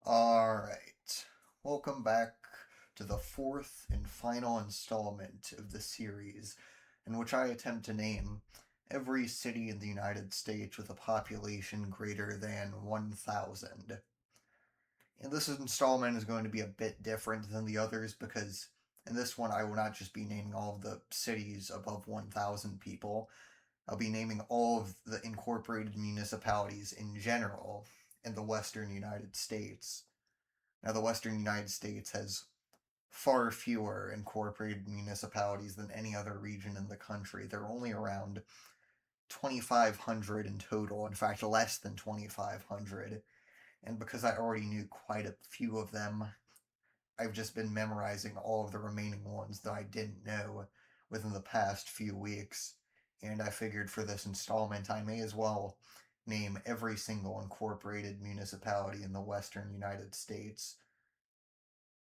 Alright, welcome back to the fourth and final installment of the series, in which I attempt to name every city in the United States with a population greater than 1,000. And this installment is going to be a bit different than the others because in this one I will not just be naming all of the cities above 1,000 people, I'll be naming all of the incorporated municipalities in general in the western United States. Now, the western United States has far fewer incorporated municipalities than any other region in the country. There are only around 2,500 in total, in fact, less than 2,500. And because I already knew quite a few of them, I've just been memorizing all of the remaining ones that I didn't know within the past few weeks. And I figured for this installment, I may as well name every single incorporated municipality in the western United States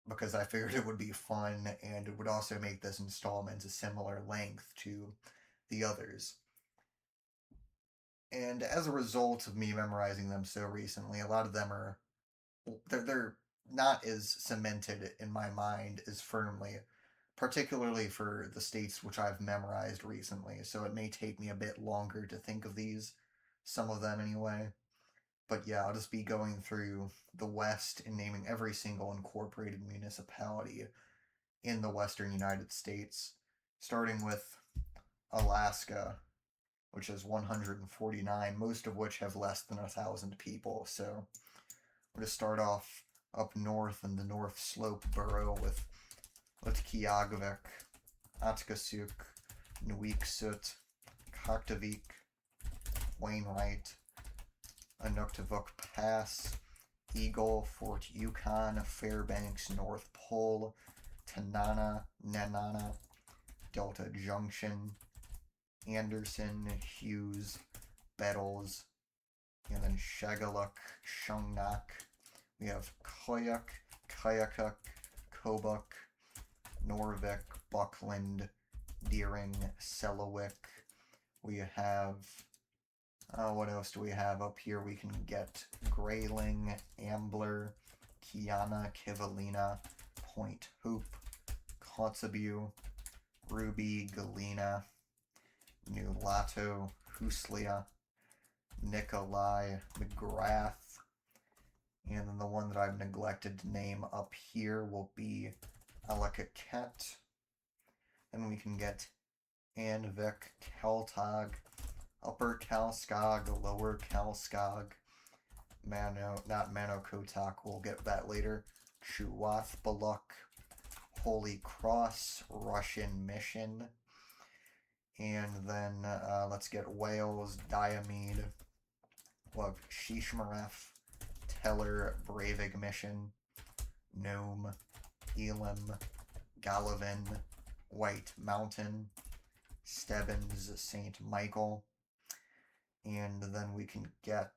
because I figured it would be fun and it would also make this installment a similar length to the others. And as a result of me memorizing them so recently, a lot of them are they're not as cemented in my mind as firmly, particularly for the states which I've memorized recently. So it may take me a bit longer to think of these, some of them anyway. But yeah, I'll just be going through the West and naming every single incorporated municipality in the western United States, starting with Alaska, which is 149, most of which have less than 1,000 people. So we're going to start off up north in the North Slope borough with Utqiagvik, Atkasuk, Nuiqsut, Kaktovik, Wainwright, Inuktitut Pass, Eagle, Fort Yukon, Fairbanks, North Pole, Tanana, Nenana, Delta Junction, Anderson, Hughes, Bettles, and then Shagaluk, Shungnak. We have Koyuk, Kayakuk, Kobuk, Norvik, Buckland, Deering, Selawik. We have what else do we have up here? We can get Grayling, Ambler, Kiana, Kivalina, Point Hope, Kotzebue, Ruby, Galena, Nulato, Huslia, Nikolai, McGrath, and then the one that I've neglected to name up here will be Alakaket. And we can get Anvik, Keltag, Upper Kalskog, Lower Kalskog, not Manokotak, we'll get that later, Chuwathbaluk, Holy Cross, Russian Mission, and then let's get Wales, Diomede, we'll have Shishmaref, Teller, Breivik Mission, Nome, Elam, Galavin, White Mountain, Stebbins, St. Michael, and then we can get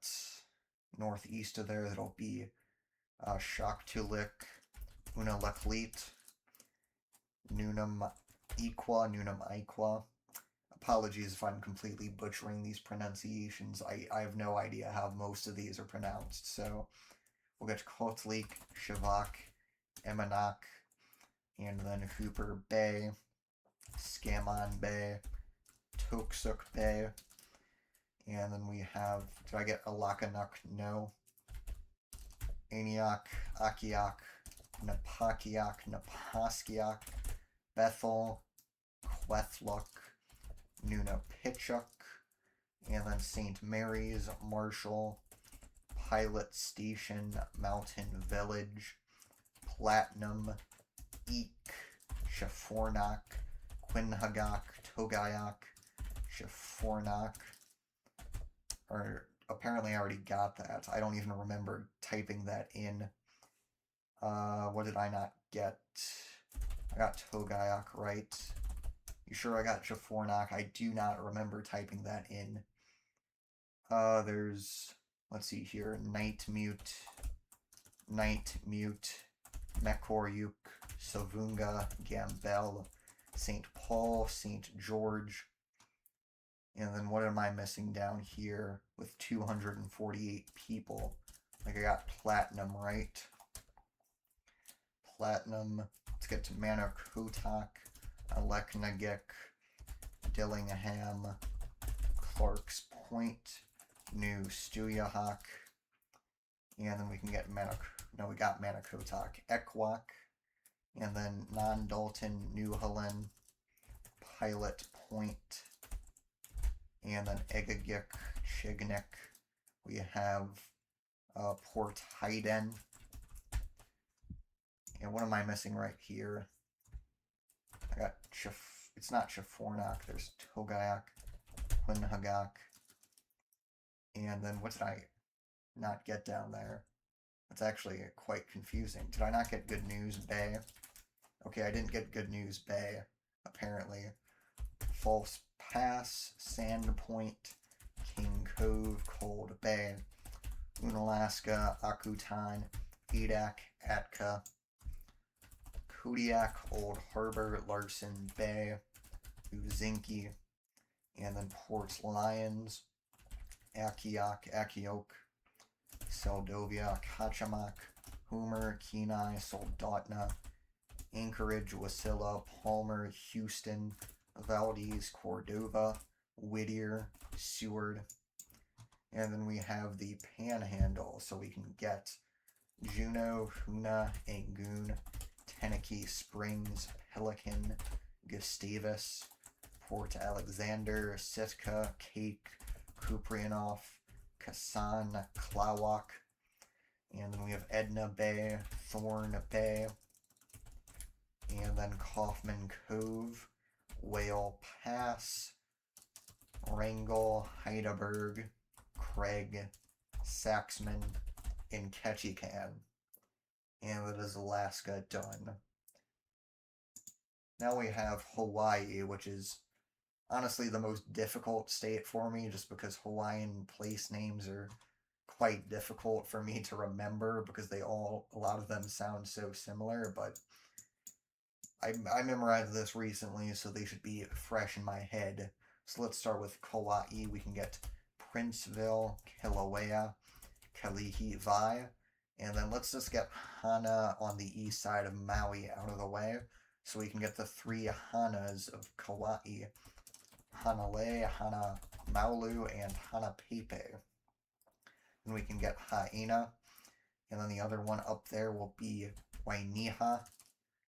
northeast of there, that'll be Shaktulik, Unalaklit, Nunam Iqua. Apologies if I'm completely butchering these pronunciations. I have no idea how most of these are pronounced. So we'll get Kotlik, Shavak, Emanak, and then Hooper Bay, Scamon Bay, Toksuk Bay, and then we have, did I get Alakanuk? No. Aniak, Akiak, Napakiak, Napaskiak, Bethel, Quethluk, Nunapichuk, and then St. Mary's, Marshall, Pilot Station, Mountain Village, Platinum, Eek, Shafornak, Quinhagak, Togayak, Shafornak, or apparently I already got that. I don't even remember typing that in. What did I not get? I got Togayak right. You sure I got Jafornak? I do not remember typing that in. There's, let's see here, Night Mute, Mekoryuk, Savunga, Gambel, St. Paul, St. George, and then what am I missing down here with 248 people? Like I got platinum right. Platinum. Let's get to Manakotak, Aleknagik, Dillingham, Clark's Point, New Stuyahawk, and then we can get we got Manakotak, Ekwak, and then Non-Dalton, New Helen, Pilot Point, and then Egagik, Shignik. We have Port Hayden. And what am I missing right here? I got it's not Chafornak, there's Togayak, Quinhagak, and then what did I not get down there? That's actually quite confusing. Did I not get Good News Bay? Okay, I didn't get Good News Bay, apparently. False Pass, Sand Point, King Cove, Cold Bay, Unalaska, Akutan, Edak, Atka, Kodiak, Old Harbor, Larson Bay, Uzinki, and then Port Lions, Akiak, Akiok, Seldovia, Kachamak, Homer, Kenai, Soldotna, Anchorage, Wasilla, Palmer, Houston, Valdez, Cordova, Whittier, Seward. And then we have the Panhandle, so we can get Juneau, Hoonah, Angoon, Teneke Springs, Pelican, Gustavus, Port Alexander, Sitka, Cake, Kuprianof, Kasan, Klawak, and then we have Edna Bay, Thorn Bay, and then Kaufman Cove, Whale Pass, Wrangell, Heidelberg, Craig, Saxman, and Ketchikan. And that is Alaska done. Now we have Hawaii, which is honestly the most difficult state for me just because Hawaiian place names are quite difficult for me to remember because a lot of them sound so similar, but I memorized this recently, so they should be fresh in my head. So let's start with Kauai. We can get Princeville, Kilauea, Kalihivai, and then let's just get Hana on the east side of Maui out of the way, so we can get the three Hanas of Kauai: Hanalei, Hana Maulu, and Hana Pepe. And we can get Haena, and then the other one up there will be Wainiha.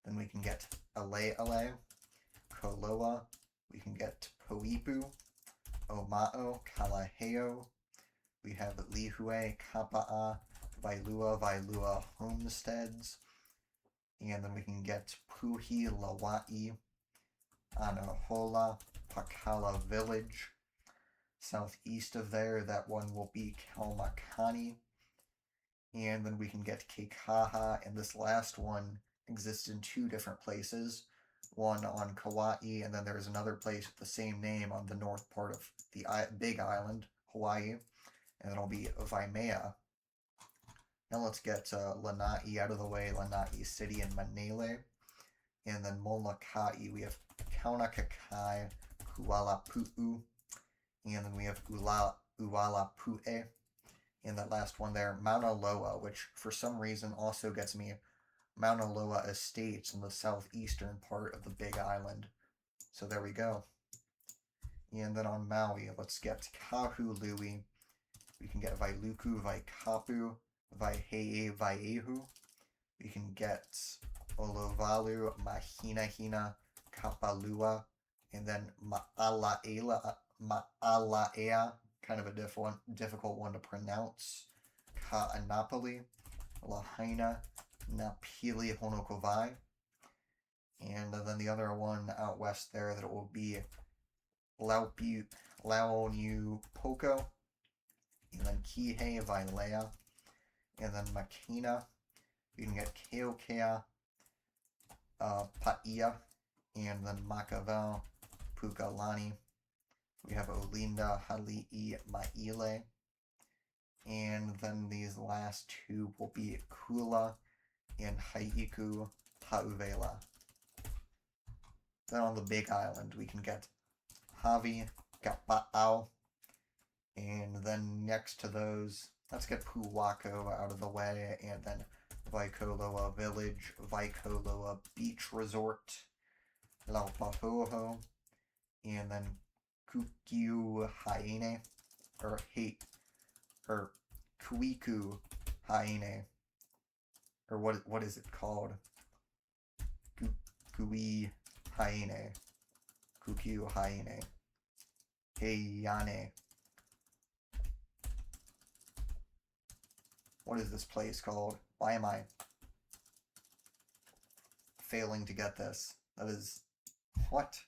Then we can get Ale, Koloa. We can get Poipu, Oma'o, Kalaheo. We have Lihue, Kapa'a, Vailua homesteads. And then we can get Puhi, Lawa'i, Anahola, Pakala village. Southeast of there, that one will be Kalmakani. And then we can get Keikaha, and this last one exists in two different places. One on Kauai, and then there's another place with the same name on the north part of the Big Island, Hawaii, and it'll be Waimea. Now let's get Lanai out of the way, Lanai City and Manele. And then Molokai, we have Kaunakakai, Kualapu'u, and then we have Ualapu'e. And that last one there, Mauna Loa, which for some reason also gets me Mauna Loa Estates in the southeastern part of the Big Island. So there we go. And then on Maui, let's get Kahului. We can get Vailuku, Vaikapu, Vaihee, Vaiehu. We can get Olovalu, Mahinahina, Kapalua, and then Ma'alaea, kind of a difficult one to pronounce, Ka'anapali, Lahaina, Napili Honokovai, and then the other one out west there that will be Laonu Poko, and then Kihei Vailea, and then Makina. You can get Keokea, Paia, and then Makavel, Pukalani. We have Olinda, Hali'i, Maile, and then these last two will be Kula and Haiku, Hauvela. Then on the Big Island, we can get Hawi, Kapa'au, and then next to those, Let's get Puwako out of the way, and then Waikoloa Village, Waikoloa Beach Resort, Laupahoho, and then Kukiu Haine, or Kuiku Haine, or what is it called? Kui Haine, Kukiu Haine, Heiane. What is this place called? Why am I failing to get this? That is... What?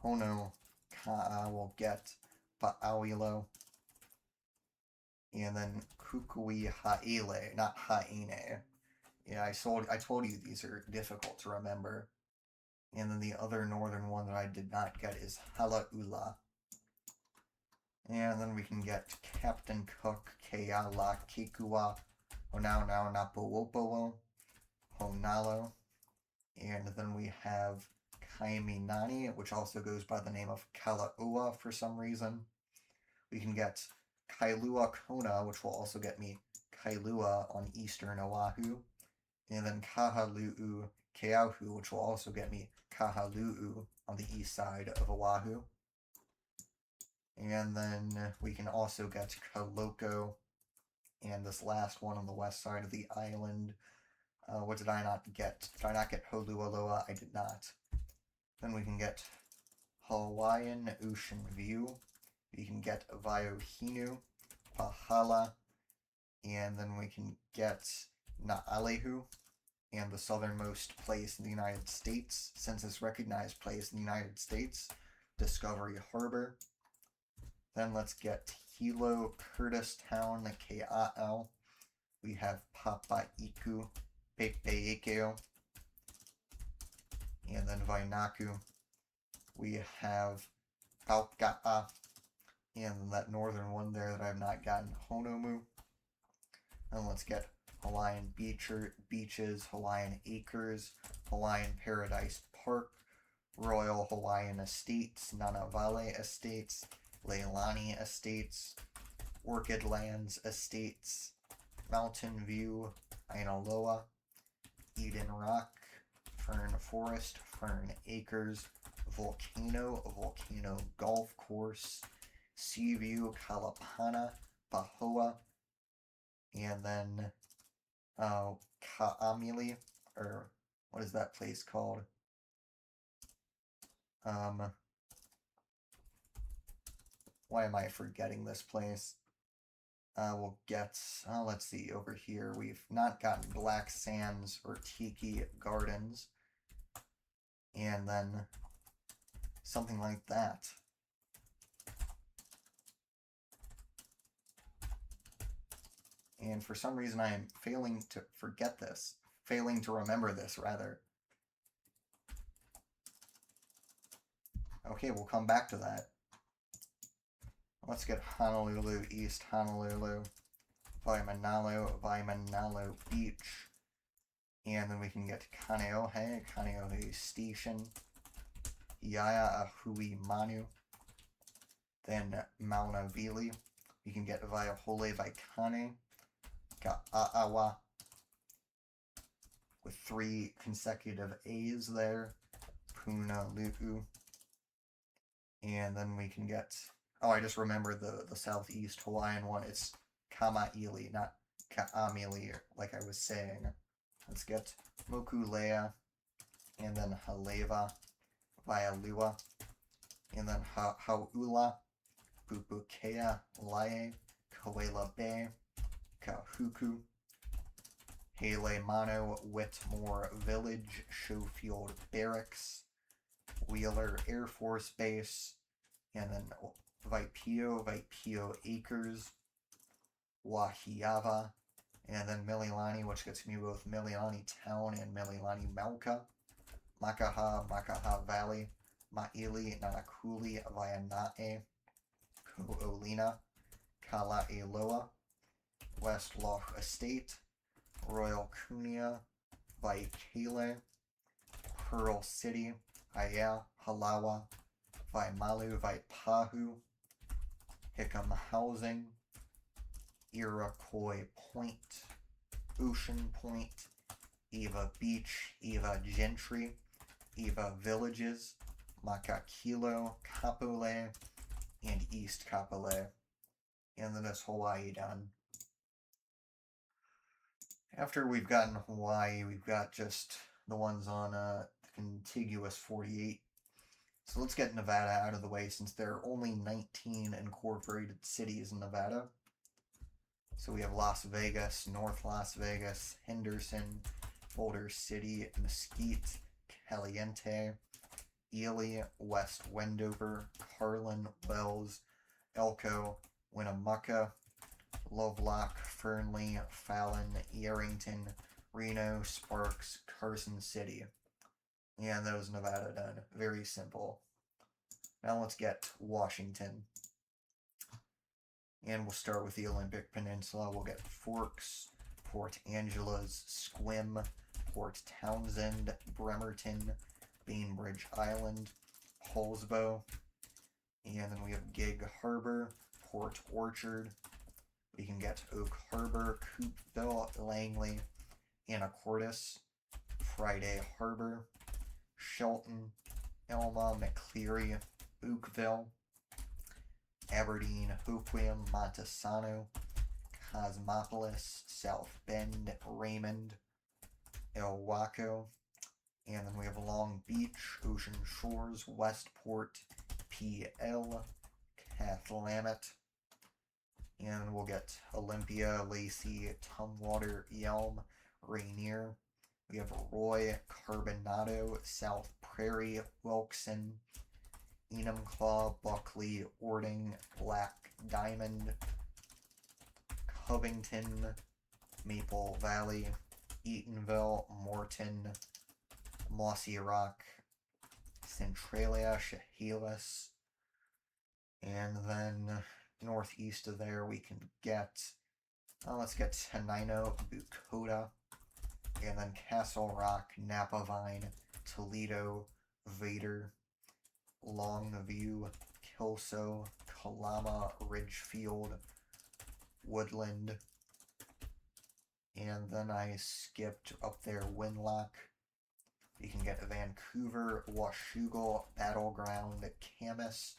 Hono Ka'a will get Pa'awilo. And then Kukui Ha'ile, not Ha'ine. Yeah, I told you these are difficult to remember. And then the other northern one that I did not get is Halaula. And then we can get Captain Cook, Keala, Kikua, Honau Nau Napowopowo, Honalo. And then we have Kaiminani, which also goes by the name of Kalaua for some reason. We can get Kailua Kona, which will also get me Kailua on eastern Oahu. And then Kahalu'u Keauhu, which will also get me Kahalu'u on the east side of Oahu. And then we can also get Kaloko, and this last one on the west side of the island. What did I not get? Did I not get Holualoa? I did not. Then we can get Hawaiian Ocean View. We can get Vaiohinu, Pahala, and then we can get Naalehu, and the southernmost place in the United States, census-recognized place in the United States, Discovery Harbor. Then let's get Hilo, Curtistown, Kea'au. We have Papaiku, Pepeikeo, and then Vainaku. We have Pauka'a, and that northern one there that I have not gotten, Honomu. And let's get Hawaiian Beaches, Hawaiian Acres, Hawaiian Paradise Park, Royal Hawaiian Estates, Nanavale Estates, Leilani Estates, Orchid Lands Estates, Mountain View, Ainaloa, Eden Rock, Fern Forest, Fern Acres, Volcano Golf Course, Seaview, Kalapana, Pahoa, and then Ka'amili, or what is that place called? Why am I forgetting this place? We'll get, let's see, over here, we've not gotten Black Sands or Tiki Gardens, and then something like that. And for some reason I am failing to remember this, rather. Okay, we'll come back to that. Let's get Honolulu, East Honolulu, Vaimanalo Beach, and then we can get Kaneohe Station, Iaia Ahui Manu, then Mauna Vili. We can get Vaihole Vaikane, Ka'aawa, with 3 consecutive A's there, Punalu'u, and then we can get, oh, I just remembered the southeast Hawaiian one. It's Kamaili, not Ka'amili, like I was saying. Let's get Mokulea, and then Haleva, Vaialua, and then Hau'ula, Pupukea, Lae, Kauela Bay, Kahuku, Halemano, Whitmore Village, Schofield Barracks, Wheeler Air Force Base, and then Vaipio Acres, Wahiava, and then Mililani, which gets me both Mililani Town and Mililani Mauka, Makaha Valley, Maili, Nanakuli, Vaianae, Ku'olina, Kala'eloa, West Loch Estate, Royal Kunia, Vaikele, Pearl City, Aya, Halawa, Vaimalu, Vaipahu, Hickam Housing, Iroquois Point, Ocean Point, Eva Beach, Eva Gentry, Eva Villages, Makakilo, Kapolei, and East Kapolei. And then that's Hawaii done. After we've gotten Hawaii, we've got just the ones on the contiguous 48. So let's get Nevada out of the way since there are only 19 incorporated cities in Nevada. So we have Las Vegas, North Las Vegas, Henderson, Boulder City, Mesquite, Caliente, Ely, West Wendover, Carlin, Wells, Elko, Winnemucca, Lovelock, Fernley, Fallon, Yerington, Reno, Sparks, Carson City. And that was Nevada done. Very simple. Now let's get Washington. And we'll start with the Olympic Peninsula. We'll get Forks, Port Angeles, Sequim, Port Townsend, Bremerton, Bainbridge Island, Hallsbow, and then we have Gig Harbor, Port Orchard. We can get Oak Harbor, Coopville, Langley, Anacortes, Friday Harbor, Shelton, Elma, McCleary, Oakville, Aberdeen, Hoquiam, Montesano, Cosmopolis, South Bend, Raymond, El Waco, and then we have Long Beach, Ocean Shores, Westport, PL, Cathlamet, and we'll get Olympia, Lacey, Tumwater, Yelm, Rainier. We have Roy, Carbonado, South Prairie, Wilkson, Enumclaw, Buckley, Ording, Black Diamond, Covington, Maple Valley, Eatonville, Morton, Mossy Rock, Centralia, Chehalis, and then northeast of there we can get, let's get Tenino, Bucota, and then Castle Rock, Napa Vine, Toledo, Vader, Longview, Kelso, Kalama, Ridgefield, Woodland, and then I skipped up there Winlock. You can get Vancouver, Washougal, Battleground, Camas,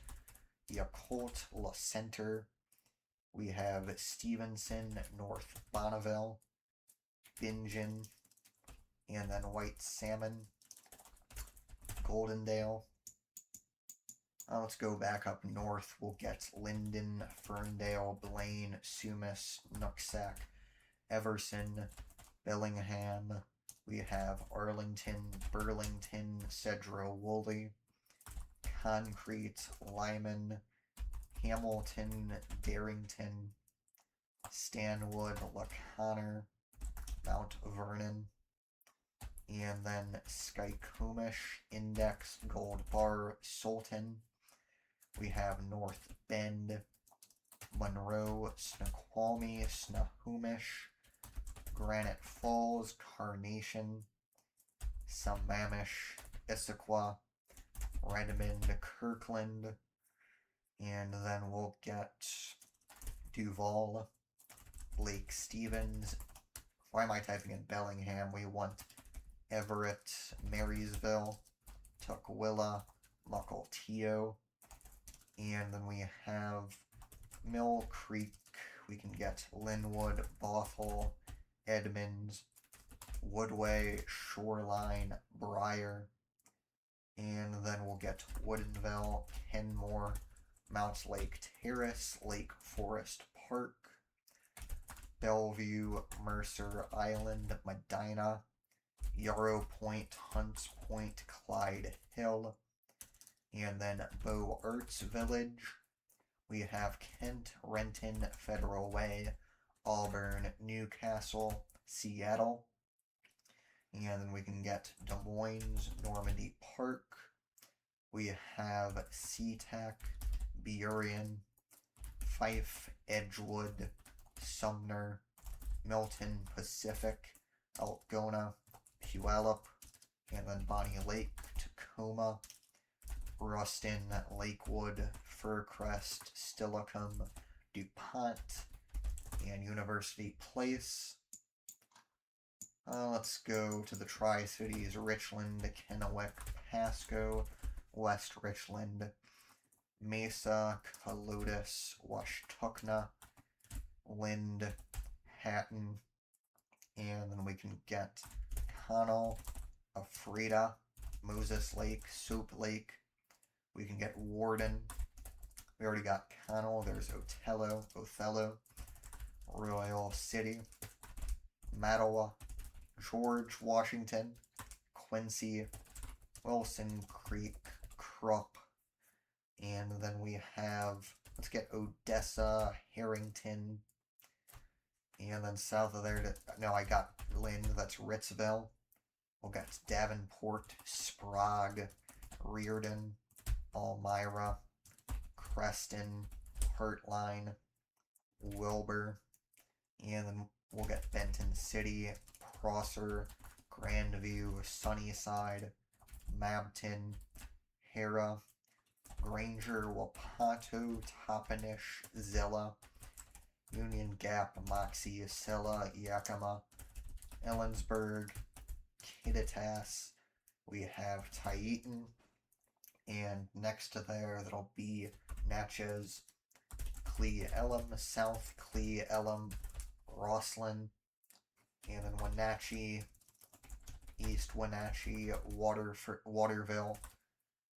Yakult, La Center. We have Stevenson, North Bonneville, Bingen, and then White Salmon, Goldendale. Let's go back up north. We'll get Linden, Ferndale, Blaine, Sumas, Nooksack, Everson, Bellingham. We have Arlington, Burlington, Cedro Woolley, Concrete, Lyman, Hamilton, Darrington, Stanwood, Laconnor, Mount Vernon, and then Skykomish, Index, Gold Bar, Sultan. We have North Bend, Monroe, Snoqualmie, Snohomish, Granite Falls, Carnation, Sammamish, Issaquah, Redmond, Kirkland, and then we'll get Duval, Lake Stevens. Why am I typing in Bellingham? We want Everett, Marysville, Tukwila, Mukilteo, and then we have Mill Creek. We can get Linwood, Bothell, Edmonds, Woodway, Shoreline, Briar, and then we'll get Woodinville, Kenmore, Mounts Lake Terrace, Lake Forest Park, Bellevue, Mercer Island, Medina, Yarrow Point, Hunts Point, Clyde Hill, and then Beaux Arts Village. We have Kent, Renton, Federal Way, Auburn, Newcastle, Seattle, and then we can get Des Moines, Normandy Park. We have SeaTac, Burien, Fife, Edgewood, Sumner, Milton Pacific, Algona, Puyallup, and then Bonnie Lake, Tacoma, Ruston, Lakewood, Fircrest, Steilacoom, DuPont, and University Place. Let's go to the Tri-Cities: Richland, Kennewick, Pasco, West Richland, Mesa, Calotis, Washtukna, Lind, Hatton, and then we can get Connell, Ephrata, Moses Lake, Soup Lake. We can get Warden. We already got Connell. There's Othello, Royal City, Mattawa, George Washington, Quincy, Wilson Creek, Krupp, and then we have, let's get Odessa, Harrington, and then south of there, no, I got Lind, that's Ritzville. We'll get Davenport, Sprague, Reardon, Elmira, Creston, Hartline, Wilbur, and then we'll get Benton City, Prosser, Grandview, Sunnyside, Mabton, Hera, Granger, Wapato, Toppenish, Zilla, Union Gap, Moxie, Silla, Yakima, Ellensburg, Kittitas. We have Tieton, and next to there, that'll be Natchez, Cle Elum, South Cle Elum, Roslyn, and then Wenatchee, East Wenatchee, Waterville,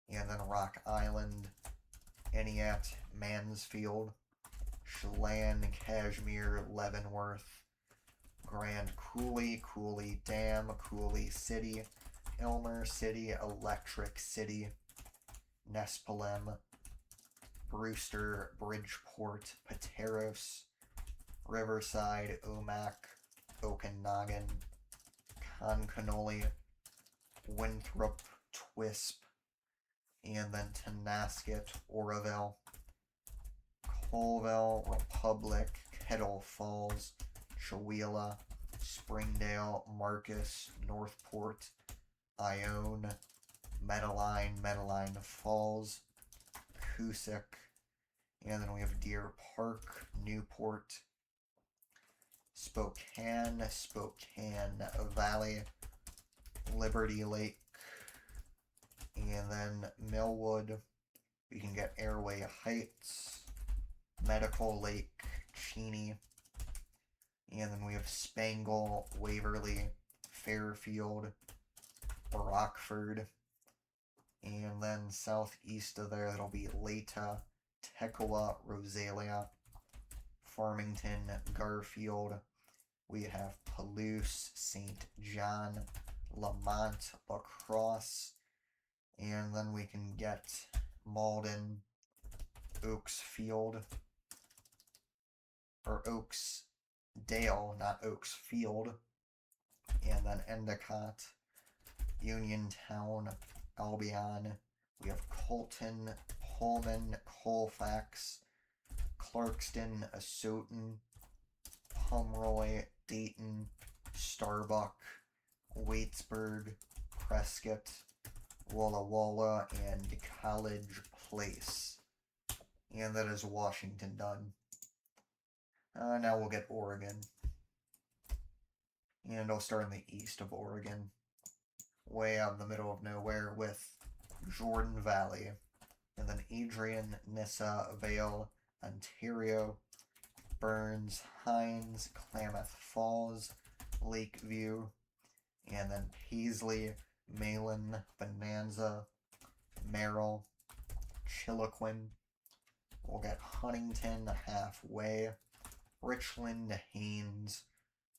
and then Rock Island, Eniat, Mansfield, Chelan, Cashmere, Leavenworth, Grand Coulee, Coulee Dam, Coulee City, Elmer City, Electric City, Nespelem, Brewster, Bridgeport, Pateros, Riverside, Omak, Okanagan, Concanoli, Winthrop, Twisp, and then Tenasket, Oroville, Colville, Republic, Kettle Falls, Chewelah, Springdale, Marcus, Northport, Ione, Medline Falls, Cusick, and then we have Deer Park, Newport, Spokane Valley, Liberty Lake, and then Millwood. We can get Airway Heights, Medical Lake, Cheney, and then we have Spangle, Waverly, Fairfield, Rockford, and then southeast of there, that'll be Leta, Tekoa, Rosalia, Farmington, Garfield. We have Palouse, St. John, Lamont, La Crosse, and then we can get Malden, Oaksfield, or Oaksdale, not Oaksfield, and then Endicott, Uniontown, Albion. We have Colton, Pullman, Colfax, Clarkston, Asotin, Pomeroy, Dayton, Starbuck, Waitsburg, Prescott, Walla Walla, and College Place. And that is Washington done. Now we'll get Oregon. And I'll start in the east of Oregon, way out in the middle of nowhere, with Jordan Valley, and then Adrian, Nissa, Vale, Ontario, Burns, Hines, Klamath Falls, Lakeview, and then Paisley, Malin, Bonanza, Merrill, Chiloquin. We'll get Huntington halfway, Richland, Haines.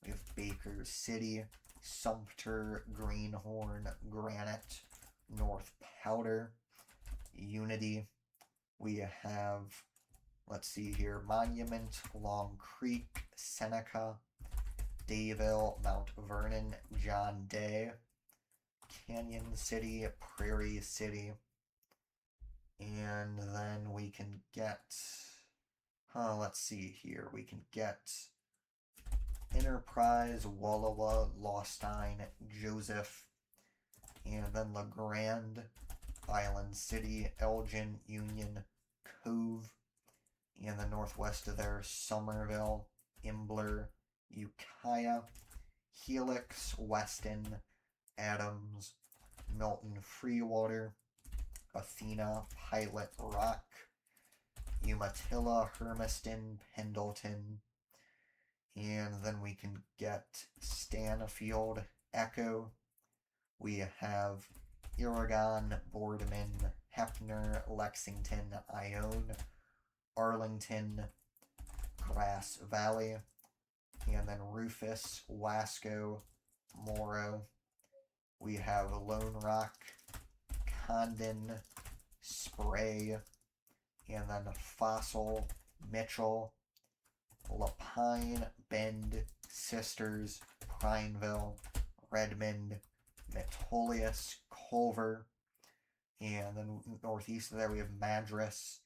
We have Baker City, Sumter, Greenhorn, Granite, North Powder, Unity. We have, let's see here, Monument, Long Creek, Seneca, Dayville, Mount Vernon, John Day, Canyon City, Prairie City, and then we can get, let's see here, we can get Enterprise, Wallowa, Lostine, Joseph, and then LeGrand, Island City, Elgin, Union, Cove, and the northwest of there, Somerville, Imbler, Ukiah, Helix, Weston, Adams, Milton Freewater, Athena, Pilot Rock, Umatilla, Hermiston, Pendleton, and then we can get Stanfield, Echo. We have Oregon, Boardman, Heppner, Lexington, Ione, Arlington, Grass Valley, and then Rufus, Wasco, Morrow. We have Lone Rock, Condon, Spray, and then Fossil, Mitchell, Lapine, Bend, Sisters, Prineville, Redmond, Metolius, Culver, and then northeast of there we have Madras,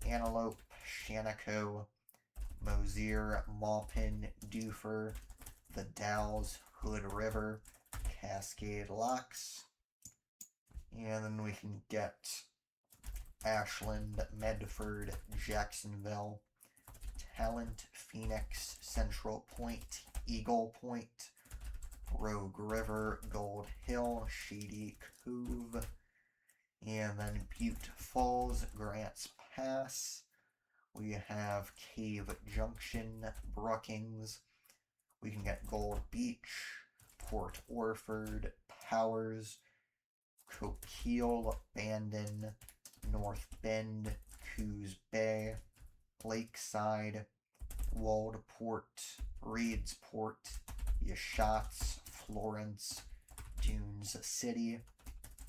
Antelope, Shannaco, Mosier, Maupin, Duffer, the Dalles, Hood River, Cascade Locks, and then we can get Ashland, Medford, Jacksonville, Talent, Phoenix, Central Point, Eagle Point, Rogue River, Gold Hill, Shady Cove, and then Butte Falls, Grants Pass. We have Cave Junction, Brookings. We can get Gold Beach, Port Orford, Powers, Coquille, Bandon, North Bend, Coos Bay, Lakeside, Waldport, Reedsport, Yashats, Florence, Dunes City,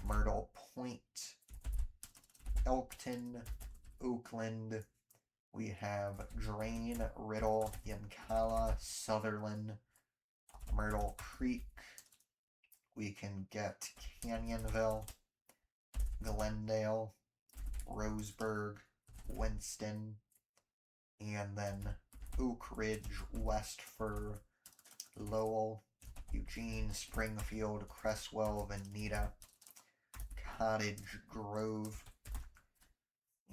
Myrtle Point, Elkton, Oakland. We have Drain, Riddle, Yankala, Sutherland, Myrtle Creek. We can get Canyonville, Glendale, Roseburg, Winston, and then Oak Ridge, West Fir, Lowell, Eugene, Springfield, Cresswell, Veneta, Cottage Grove,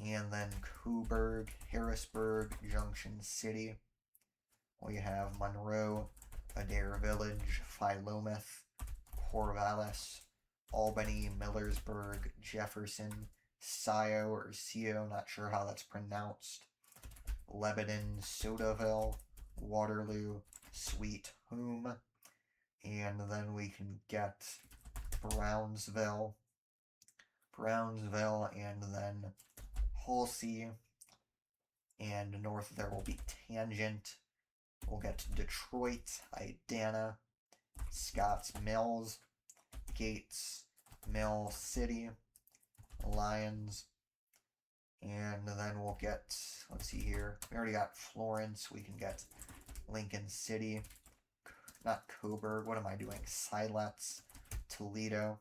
and then Coburg, Harrisburg, Junction City. We have Monroe, Adair Village, Philomath, Corvallis, Albany, Millersburg, Jefferson, Scio or Scio, not sure how that's pronounced, Lebanon, Sodaville, Waterloo, Sweet Home, and then we can get Brownsville, and then Halsey, and north there will be Tangent. We'll get Detroit, Idana, Scotts Mills, Gates, Mill City, Lyons, and then we'll get, let's see here, we already got Florence, we can get Lincoln City, not Coburg, what am I doing, Siletz, Toledo,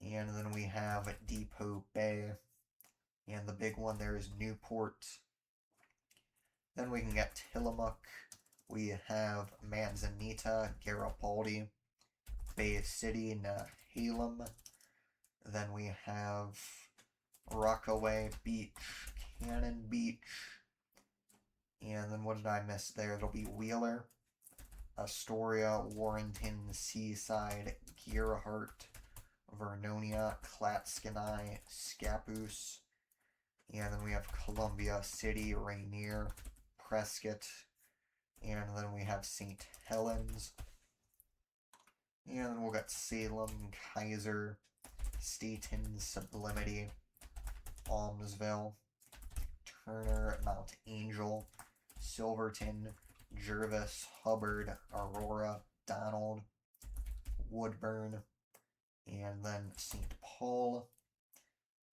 and then we have Depot Bay, and the big one there is Newport. Then we can get Tillamook, we have Manzanita, Garibaldi, Bay City, Nehalem. Then we have Rockaway Beach, Cannon Beach. And then what did I miss there? It'll be Wheeler, Astoria, Warrenton, Seaside, Gerhardt, Vernonia, Clatskanie, Scappoose. And then we have Columbia City, Rainier, Prescott. And then we have St. Helens. And then we'll get Salem, Kaiser, Staten, Sublimity, Almsville, Turner, Mount Angel, Silverton, Jervis, Hubbard, Aurora, Donald, Woodburn, and then St. Paul.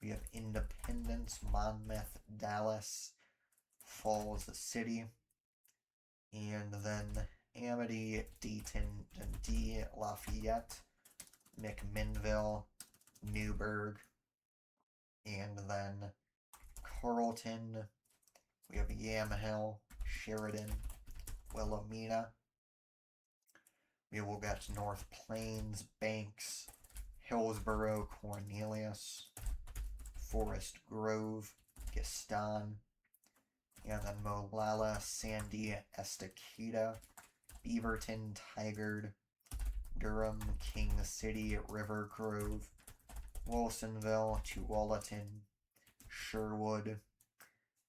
We have Independence, Monmouth, Dallas, Falls City, and then Amity, Dayton, Dundee, Lafayette, McMinnville, Newburgh, and then Carlton. We have Yamhill, Sheridan, Wilhelmina. We will get North Plains, Banks, Hillsborough, Cornelius, Forest Grove, Gaston, And then Molalla, Sandy, Estacada, Beaverton, Tigard, Durham, King City, River Grove, Wilsonville, Tualatin, Sherwood,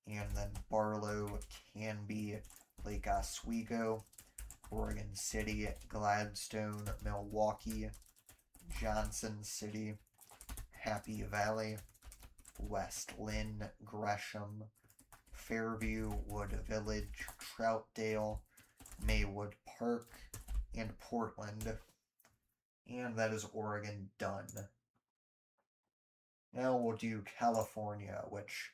and then Barlow, Canby, Lake Oswego, Oregon City, Gladstone, Milwaukee, Johnson City, Happy Valley, West Lynn, Gresham, Fairview, Wood Village, Troutdale, Maywood Park, and Portland. And that is Oregon done. Now we'll do California, which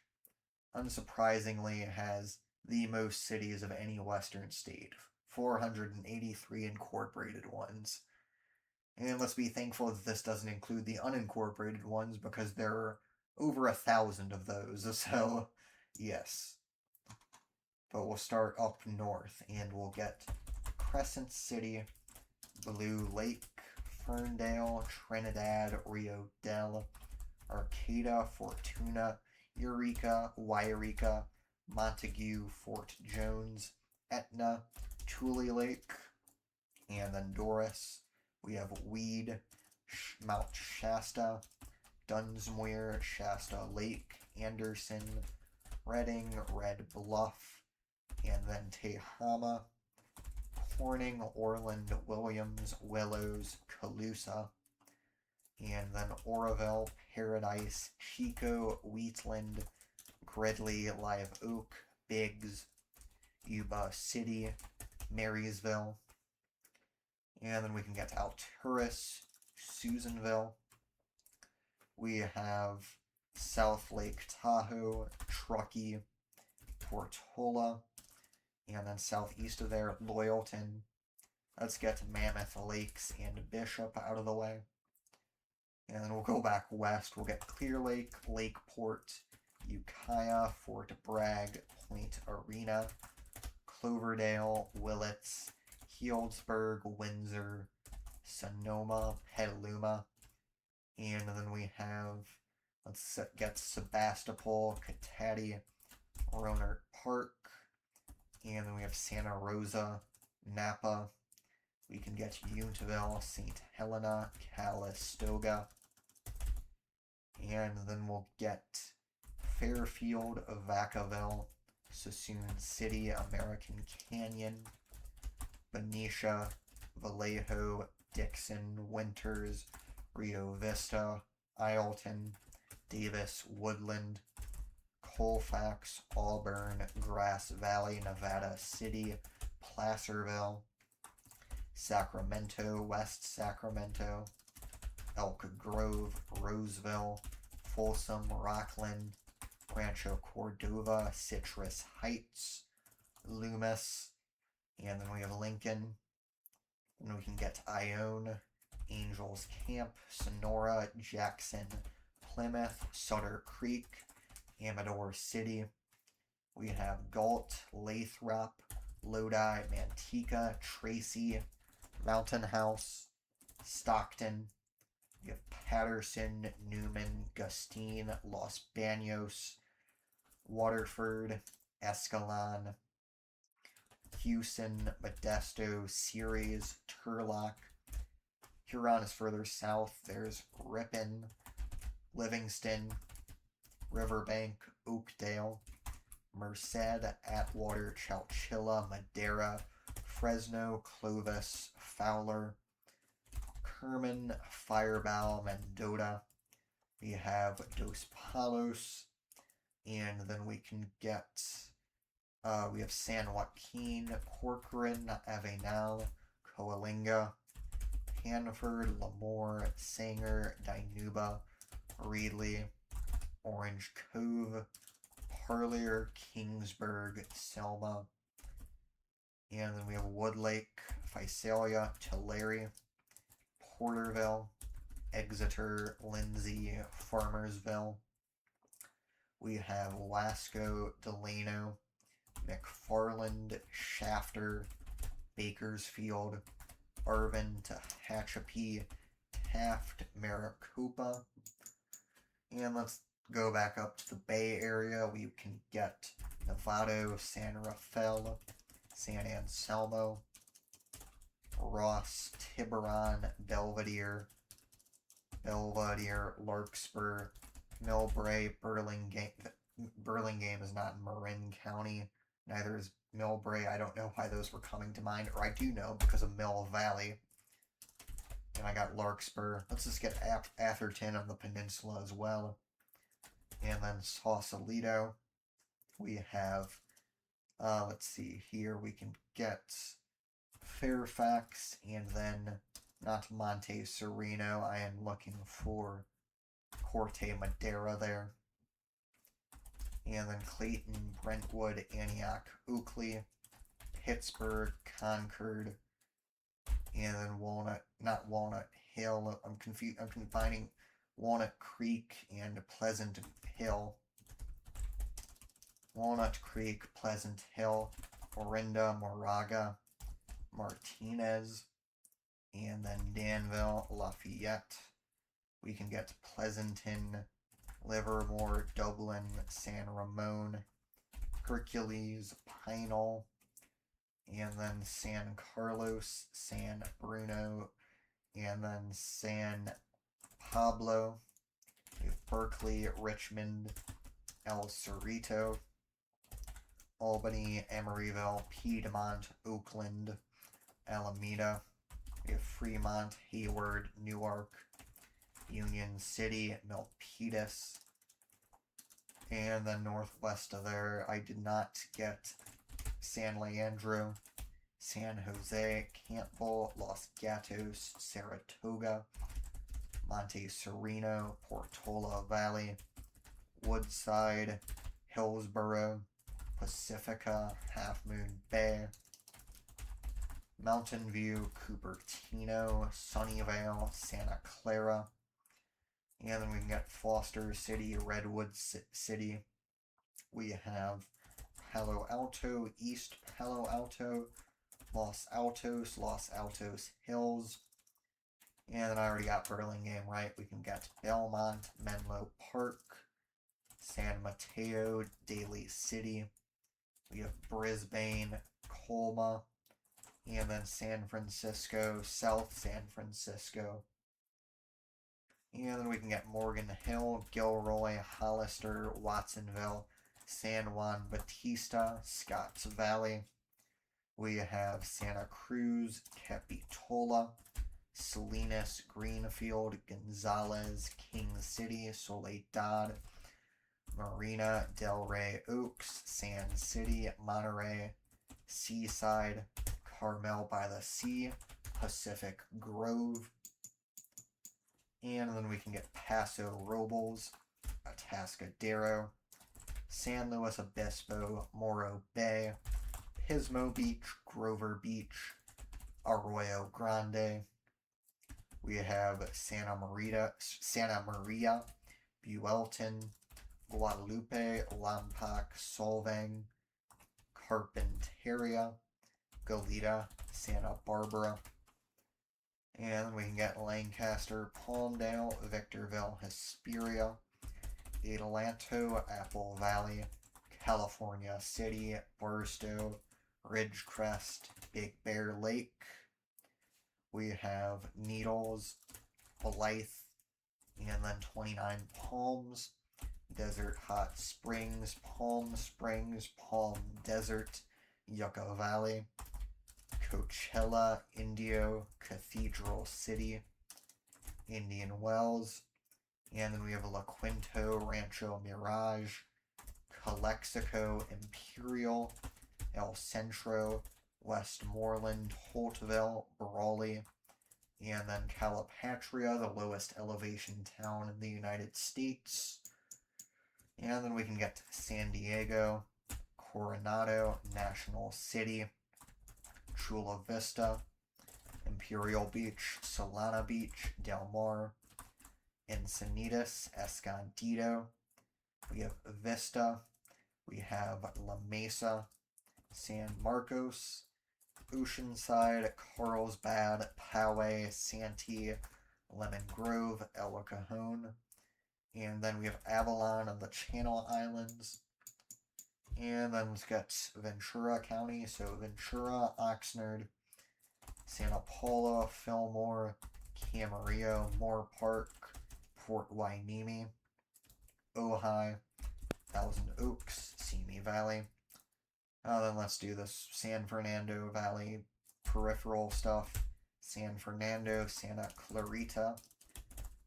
unsurprisingly has the most cities of any western state, 483 incorporated ones. And let's be thankful that this doesn't include the unincorporated ones because there are over 1,000 of those. So, yes. But we'll start up north and we'll get Crescent City, Blue Lake, Ferndale, Trinidad, Rio Dell, Arcata, Fortuna, Eureka, Wairika, Montague, Fort Jones, Etna, Tule Lake, and then Doris. We have Weed, Mount Shasta, Dunsmuir, Shasta Lake, Anderson, Redding, Red Bluff, and then Tehama, Corning, Orland, Williams, Willows, Calusa, and then Oroville, Paradise, Chico, Wheatland, Gridley, Live Oak, Biggs, Yuba City, Marysville, and then we can get to Alturas, Susanville. We have South Lake Tahoe, Truckee, Portola, and then southeast of there, Loyalton. Let's get Mammoth Lakes and Bishop out of the way. And then we'll go back west. We'll get Clear Lake, Lakeport, Ukiah, Fort Bragg, Point Arena, Cloverdale, Willits, Healdsburg, Windsor, Sonoma, Petaluma. And then we have, let's get Sebastopol, Catati, Rohnert Park. And then we have Santa Rosa, Napa. We can get Uintahville, St. Helena, Calistoga. And then we'll get Fairfield, Vacaville, Suisun City, American Canyon, Benicia, Vallejo, Dixon, Winters, Rio Vista, Isleton, Davis, Woodland, Colfax, Auburn, Grass Valley, Nevada City, Placerville, Sacramento, West Sacramento, Elk Grove, Roseville, Folsom, Rockland, Rancho Cordova, Citrus Heights, Loomis, and then we have Lincoln. And we can get Ione, Angels Camp, Sonora, Jackson, Plymouth, Sutter Creek, Amador City. We have Galt, Lathrop, Lodi, Manteca, Tracy, Mountain House, Stockton. We have Patterson, Newman, Gustine, Los Banos, Waterford, Escalon, Houston, Modesto, Ceres, Turlock. Huron is further south. There's Ripon, Livingston, Riverbank, Oakdale, Merced, Atwater, Chowchilla, Madera, Fresno, Clovis, Fowler, Kerman, Firebow, Mendota. We have Dos Palos, and then we can get, we have San Joaquin, Corcoran, Avenal, Coalinga, Hanford, Lemoore, Sanger, Dinuba, Reedley, Orange Cove, Parlier, Kingsburg, Selma, and then we have Woodlake, Visalia, Tulare, Porterville, Exeter, Lindsay, Farmersville. We have Wasco, Delano, McFarland, Shafter, Bakersfield, Irvin, Tehachapi, Taft, Maricopa. And let's go back up to the Bay Area. We can get Novato, San Rafael, San Anselmo, Ross, Tiburon, Belvedere, Larkspur, Millbrae, Burlingame. Burlingame is not in Marin County. Neither is Millbrae. I don't know why those were coming to mind, or I do know because of Mill Valley. And I got Larkspur. Let's just get Atherton on the peninsula as well. And then Sausalito. We have, let's see here, we can get Fairfax, and then not Monte Sereno. I am looking for Corte Madera there. And then Clayton, Brentwood, Antioch, Oakley, Pittsburgh, Concord, and then not Walnut Hill. I'm combining Walnut Creek and Pleasant Hill. Walnut Creek, Pleasant Hill, Orinda, Moraga, Martinez, and then Danville, Lafayette. We can get Pleasanton, Livermore, Dublin, San Ramon, Hercules, Pinal, and then San Carlos, San Bruno, and then San Pablo. We have Berkeley, Richmond, El Cerrito, Albany, Emeryville, Piedmont, Oakland, Alameda. We have Fremont, Hayward, Newark, Union City, Milpitas. And then northwest of there, I did not get San Leandro, San Jose, Campbell, Los Gatos, Saratoga, Monte Sereno, Portola Valley, Woodside, Hillsboro, Pacifica, Half Moon Bay, Mountain View, Cupertino, Sunnyvale, Santa Clara, and then we can get Foster City, Redwood City. We have Palo Alto, East Palo Alto, Los Altos Hills, and then I already got Burlingame, right? We can get Belmont, Menlo Park, San Mateo, Daly City. We have Brisbane, Colma, and then San Francisco, South San Francisco. And then we can get Morgan Hill, Gilroy, Hollister, Watsonville, San Juan Bautista, Scotts Valley. We have Santa Cruz, Capitola, Salinas, Greenfield, Gonzales, King City, Soledad, Marina, Delray Oaks, Sand City, Monterey, Seaside, Carmel by the Sea, Pacific Grove, and then we can get Paso Robles, Atascadero, San Luis Obispo, Morro Bay, Pismo Beach, Grover Beach, Arroyo Grande. We have Santa Maria, Buellton, Guadalupe, Lompoc, Solvang, Carpinteria, Goleta, Santa Barbara. And we can get Lancaster, Palmdale, Victorville, Hesperia, Adelanto, Apple Valley, California City, Barstow, Ridgecrest, Big Bear Lake. We have Needles, Blythe, and then 29 Palms, Desert Hot Springs, Palm Desert, Yucca Valley, Coachella, Indio, Cathedral City, Indian Wells, and then we have La Quinto, Rancho Mirage, Calexico, Imperial, El Centro, Westmoreland, Holtville, Brawley, and then Calipatria, the lowest elevation town in the United States. And then we can get San Diego, Coronado, National City, Chula Vista, Imperial Beach, Solana Beach, Del Mar, Encinitas, Escondido. We have Vista. We have La Mesa, San Marcos, Oceanside, Carlsbad, Poway, Santee, Lemon Grove, El Cajon. And then we have Avalon on the Channel Islands. And then let's get Ventura County. So Ventura, Oxnard, Santa Paula, Fillmore, Camarillo, Moore Park, Port Hueneme, Ojai, Thousand Oaks, Simi Valley. Then let's do this San Fernando Valley peripheral stuff. San Fernando, Santa Clarita,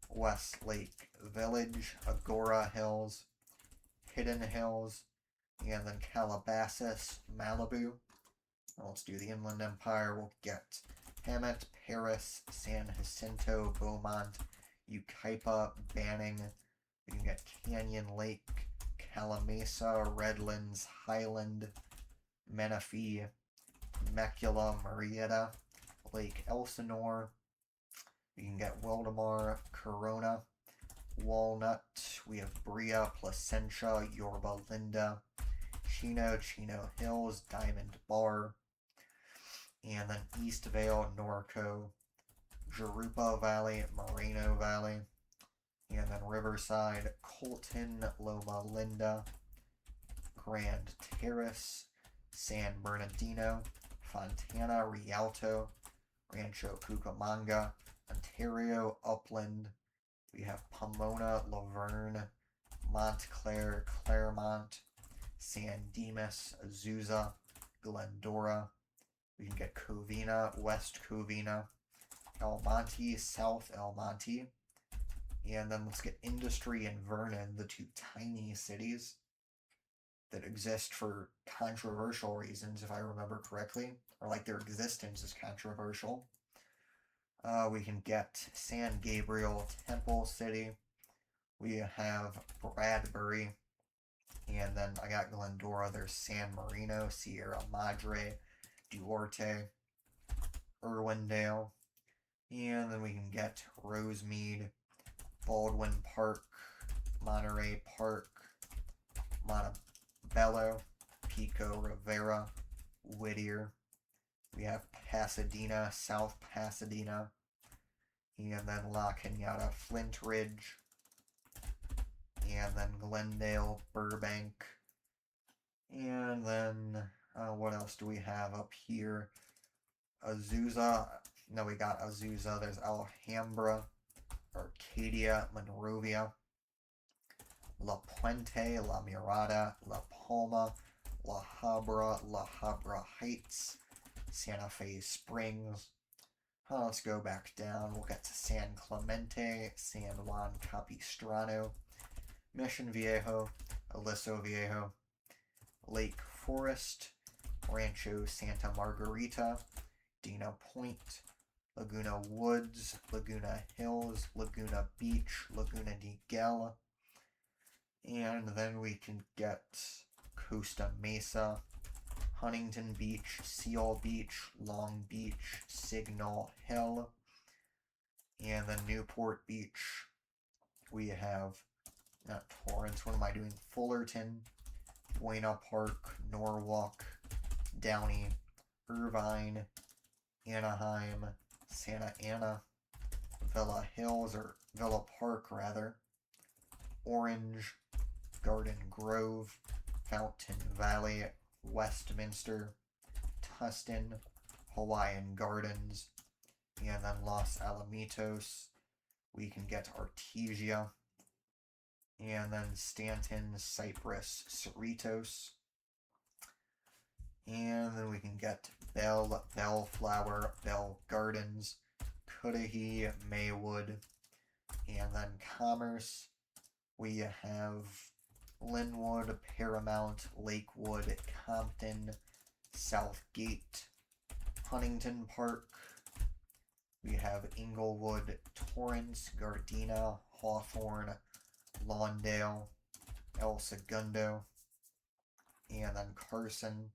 Westlake Village, Agora Hills, Hidden Hills, and then Calabasas, Malibu. Let's do the Inland Empire. We'll get Hemet, Paris, San Jacinto, Beaumont, Yucaipa, Banning. We can get Canyon Lake, Calamasa, Redlands, Highland, Menifee, Temecula, Murrieta, Lake Elsinore. We can get Wildemar, Corona, Walnut. We have Brea, Placentia, Yorba Linda, Chino Hills, Diamond Bar, and then East Vale, Norco, Jurupa Valley, Moreno Valley, and then Riverside, Colton, Loma Linda, Grand Terrace, San Bernardino, Fontana, Rialto, Rancho Cucamonga, Ontario, Upland. We have Pomona, Laverne, Montclair, Claremont, San Dimas, Azusa, Glendora. We can get Covina, West Covina, El Monte, South El Monte. And then let's get Industry and Vernon, the two tiny cities that exist for controversial reasons, if I remember correctly, or like their existence is controversial. We can get San Gabriel, Temple City. We have Bradbury, and then I got Glendora. There's San Marino, Sierra Madre, Duarte, Irwindale, and then we can get Rosemead, Baldwin Park, Monterey Park, Montebello, Pico Rivera, Whittier. We have Pasadena, South Pasadena, and then La Cañada, Flint Ridge, and then Glendale, Burbank, and then what else do we have up here? Azusa. No, we got Azusa. There's Alhambra, Arcadia, Monrovia, La Puente, La Mirada, La Palma, La Habra Heights, Santa Fe Springs. Let's go back down. We'll get to San Clemente, San Juan Capistrano, Mission Viejo, Aliso Viejo, Lake Forest, Rancho Santa Margarita, Dina Point, Laguna Woods, Laguna Hills, Laguna Beach, Laguna Niguel, and then we can get Costa Mesa, Huntington Beach, Seal Beach, Long Beach, Signal Hill, and then Newport Beach. We have, not Torrance, what am I doing? Fullerton, Buena Park, Norwalk, Downey, Irvine, Anaheim, Santa Ana, Villa Hills, or Villa Park rather, Orange, Garden Grove, Fountain Valley, Westminster, Tustin, Hawaiian Gardens, and then Los Alamitos. We can get Artesia, and then Stanton, Cypress, Cerritos, and then we can get Bellflower, Bell Gardens, Cudahy, Maywood, and then Commerce. We have Linwood, Paramount, Lakewood, Compton, Southgate, Huntington Park. We have Inglewood, Torrance, Gardena, Hawthorne, Lawndale, El Segundo, and then Carson,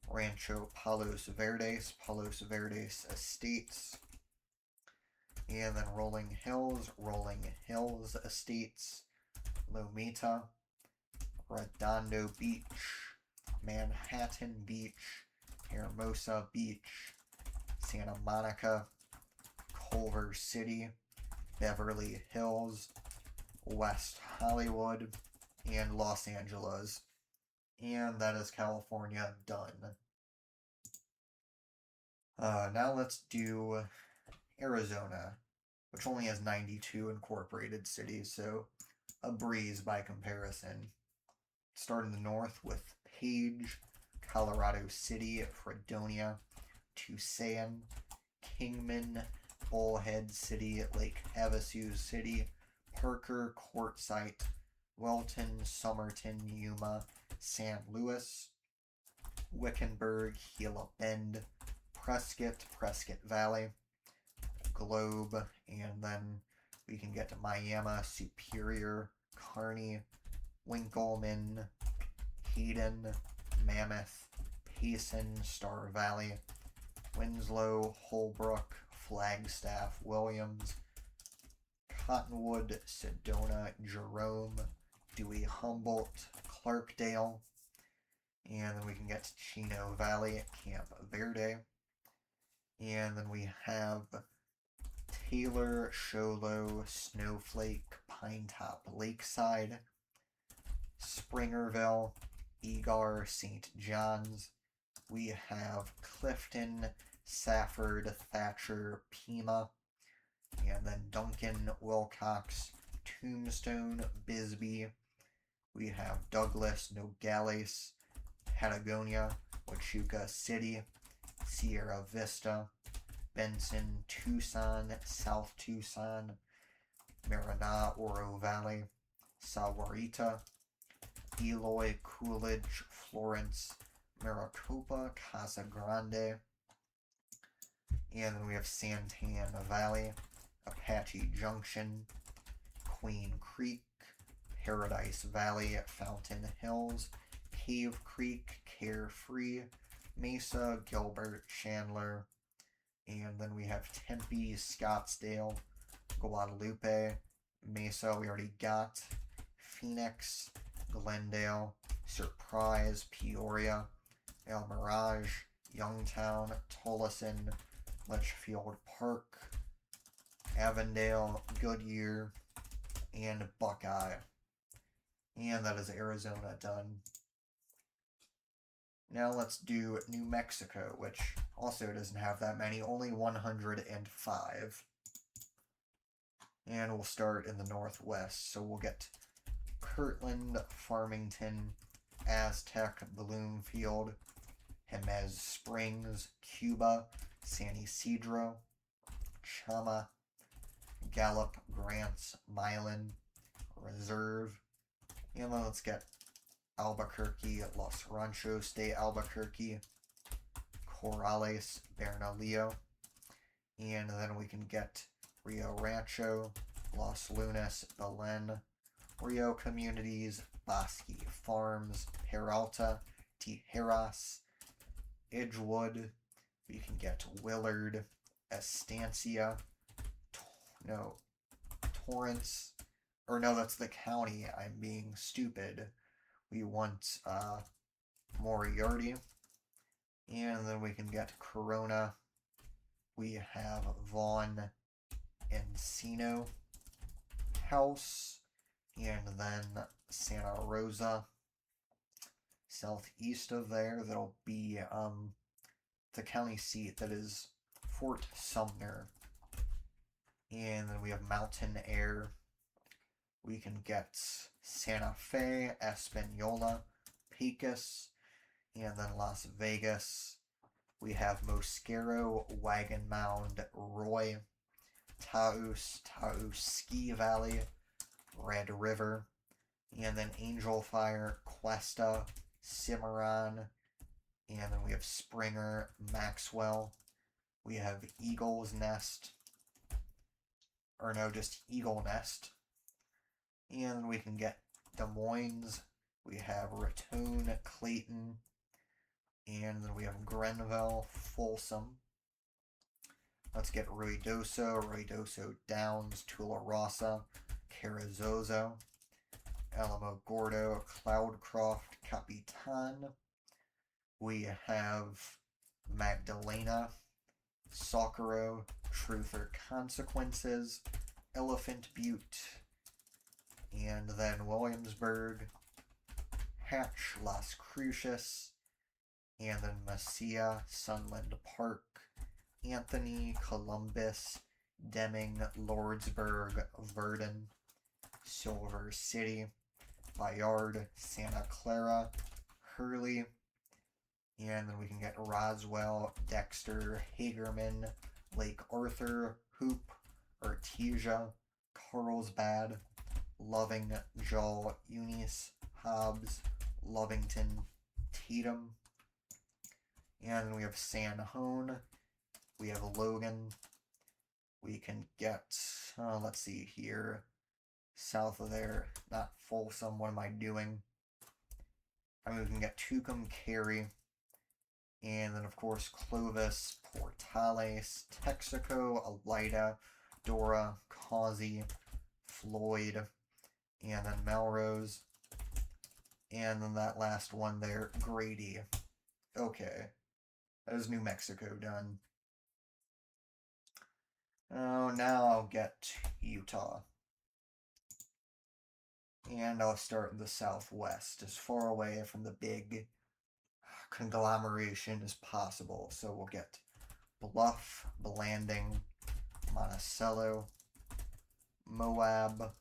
Rancho Palos Verdes Estates, and then Rolling Hills Estates, Lomita, Redondo Beach, Manhattan Beach, Hermosa Beach, Santa Monica, Culver City, Beverly Hills, West Hollywood, and Los Angeles. And that is California done. Now let's do Arizona, which only has 92 incorporated cities, so a breeze by comparison. Start in the north with Page, Colorado City, Fredonia, Tucson, Kingman, Bullhead City, Lake Havasu City, Parker, Quartzsite, Welton, Somerton, Yuma, San Luis, Wickenburg, Gila Bend, Prescott, Prescott Valley, Globe, and then we can get to Miami, Superior, Kearney, Winkleman, Hayden, Mammoth, Payson, Star Valley, Winslow, Holbrook, Flagstaff, Williams, Cottonwood, Sedona, Jerome, Dewey, Humboldt, Clarkdale, and then we can get to Chino Valley, Camp Verde, and then we have Taylor, Show Low, Snowflake, Pinetop, Lakeside, Springerville, Egar, St. John's. We have Clifton, Safford, Thatcher, Pima, and then Duncan, Wilcox, Tombstone, Bisbee. We have Douglas, Nogales, Patagonia, Huachuca City, Sierra Vista, Benson, Tucson, South Tucson, Marana, Oro Valley, Sahuarita, Eloy, Coolidge, Florence, Maricopa, Casa Grande, and then we have Santana Valley, Apache Junction, Queen Creek, Paradise Valley, Fountain Hills, Cave Creek, Carefree, Mesa, Gilbert, Chandler, and then we have Tempe, Scottsdale, Guadalupe, Mesa we already got, Phoenix, Glendale, Surprise, Peoria, El Mirage, Youngtown, Tolleson, Litchfield Park, Avondale, Goodyear, and Buckeye. And that is Arizona done. Now let's do New Mexico, which also doesn't have that many, only 105. And we'll start in the northwest. So we'll get Kirtland, Farmington, Aztec, Bloomfield, Jemez Springs, Cuba, San Isidro, Chama, Gallup, Grants, Milan, Reserve, and then let's get Albuquerque, Los Ranchos de Albuquerque, Corrales, Bernalillo, and then we can get Rio Rancho, Los Lunas, Belen, Rio Communities, Bosque Farms, Peralta, Tijeras, Edgewood, we can get Willard, Estancia, Torrance, or no, that's the county, I'm being stupid. We want Moriarty, and then we can get Corona, we have Vaughn, Encino, House, and then Santa Rosa. Southeast of there, that'll be the county seat that is Fort Sumner. And then we have Mountain Air. We can get Santa Fe, Espanola, Pecos, and then Las Vegas. We have Mosquero, Wagon Mound, Roy, Taos, Ski Valley, Red River, and then Angel Fire, Cuesta, Cimarron, and then we have Springer, Maxwell. We have Eagle's Nest, or no, just Eagle Nest. And we can get Des Moines. We have Raton, Clayton, and then we have Grenville, Folsom. Let's get Ruidoso Downs, Tularosa, Carrizozo, Alamogordo, Cloudcroft, Capitan. We have Magdalena, Socorro, Truth or Consequences, Elephant Butte, and then Williamsburg, Hatch, Las Cruces, and then Mesilla, Sunland Park, Anthony, Columbus, Deming, Lordsburg, Verdun, Silver City, Bayard, Santa Clara, Hurley, and then we can get Roswell, Dexter, Hagerman, Lake Arthur, Hoop, Artesia, Carlsbad, Loving, Jaw, Eunice, Hobbs, Lovington, Tatum, and then we have San Hone, we have Logan, we can get, let's see here, south of there, not Folsom, what am I doing? I mean, we can get Tucum, Cary, and then of course Clovis, Portales, Texaco, Elida, Dora, Causey, Floyd, and then Melrose, and then that last one there, Grady. Okay, that is New Mexico done. Oh, now I'll get Utah. And I'll start in the southwest, as far away from the big conglomeration as possible. So we'll get Bluff, Blanding, Monticello, Moab,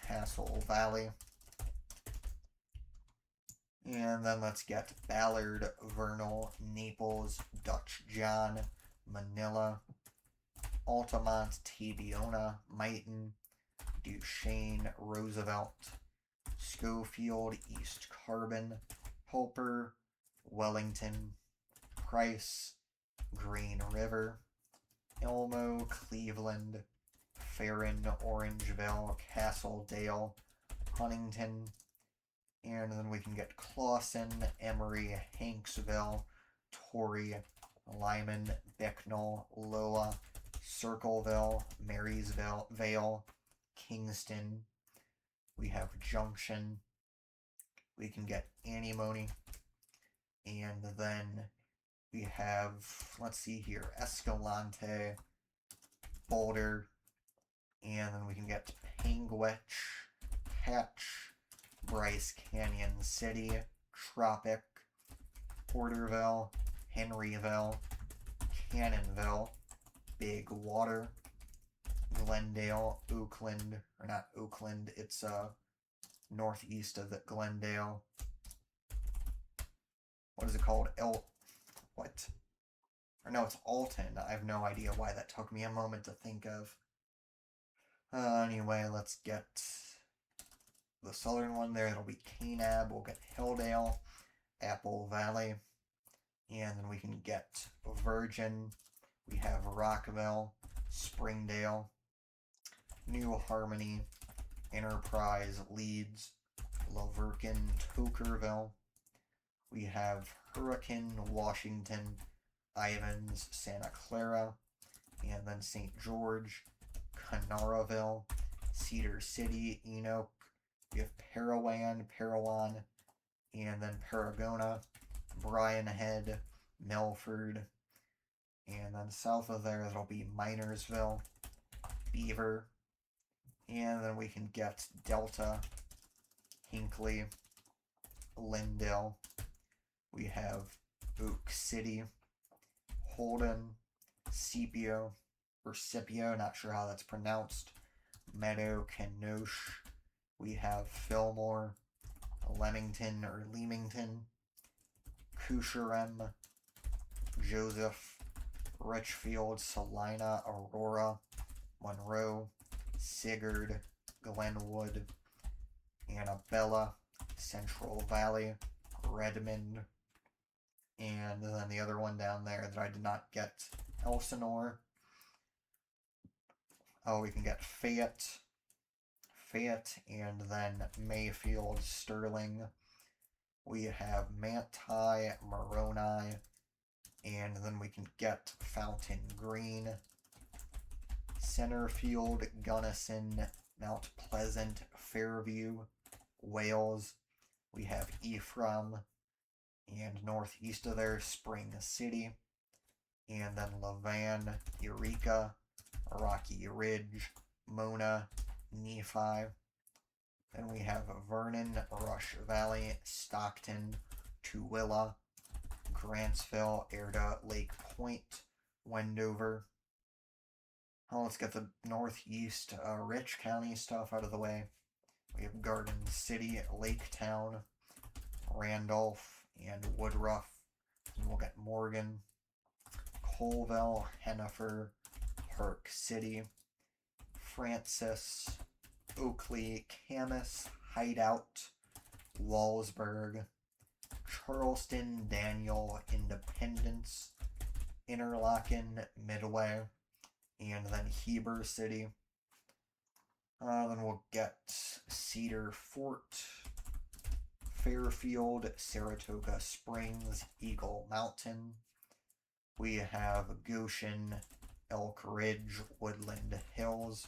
Castle Valley. And then let's get Ballard, Vernal, Naples, Dutch John, Manila, Altamont, Tabiona, Mighton, Duchesne, Roosevelt, Schofield, East Carbon, Helper, Wellington, Price, Green River, Elmo, Cleveland, Farron, Orangeville, Castledale, Huntington, and then we can get Clawson, Emory, Hanksville, Torrey, Lyman, Bicknell, Loa, Circleville, Marysville, Vale, Kingston. We have Junction. We can get Anemone. And then we have, let's see here, Escalante, Boulder. And then we can get Panguitch, Hatch, Bryce Canyon City, Tropic, Porterville, Henryville, Cannonville, Big Water, Glendale, Oakland, or not Oakland, it's northeast of the Glendale. What is it called? What? Or no, it's Alton. I have no idea why that took me a moment to think of. Anyway, let's get the southern one there. It'll be Kanab. We'll get Hilldale, Apple Valley, and then we can get Virgin. We have Rockville, Springdale, New Harmony, Enterprise, Leeds, Laverkin, Tokerville. We have Hurricane, Washington, Ivans, Santa Clara, and then St. George, Canaraville, Cedar City, Enoch. We have Parowan, and then Paragona, Bryan Head, Milford, and then south of there it'll be Minersville, Beaver, and then we can get Delta, Hinkley, Lindale. We have Oak City, Holden, Scipio, not sure how that's pronounced, Meadow, Kenosha. We have Fillmore, Leamington, Coucherem, Joseph, Richfield, Salina, Aurora, Monroe, Sigurd, Glenwood, Annabella, Central Valley, Redmond, and then the other one down there that I did not get, Elsinore. Oh, we can get Fayette, and then Mayfield, Sterling. We have Manti, Moroni, and then we can get Fountain Green, Centerfield, Gunnison, Mount Pleasant, Fairview, Wales. We have Ephraim, and northeast of there, Spring City, and then Levan, Eureka, Rocky Ridge, Mona, Nephi, Then we have Vernon, Rush Valley, Stockton, Tooele, Grantsville, Erda, Lake Point, Wendover. Let's get the northeast Rich County stuff out of the way. We have Garden City, Lake Town, Randolph, and Woodruff. And we'll get Morgan, Colville, Hennifer, Park City, Francis, Oakley, Camas, Hideout, Wallsburg, Charleston, Daniel, Independence, Interlaken, Midway, and then Heber City. Then we'll get Cedar Fort, Fairfield, Saratoga Springs, Eagle Mountain. We have Goshen, Elk Ridge, Woodland Hills,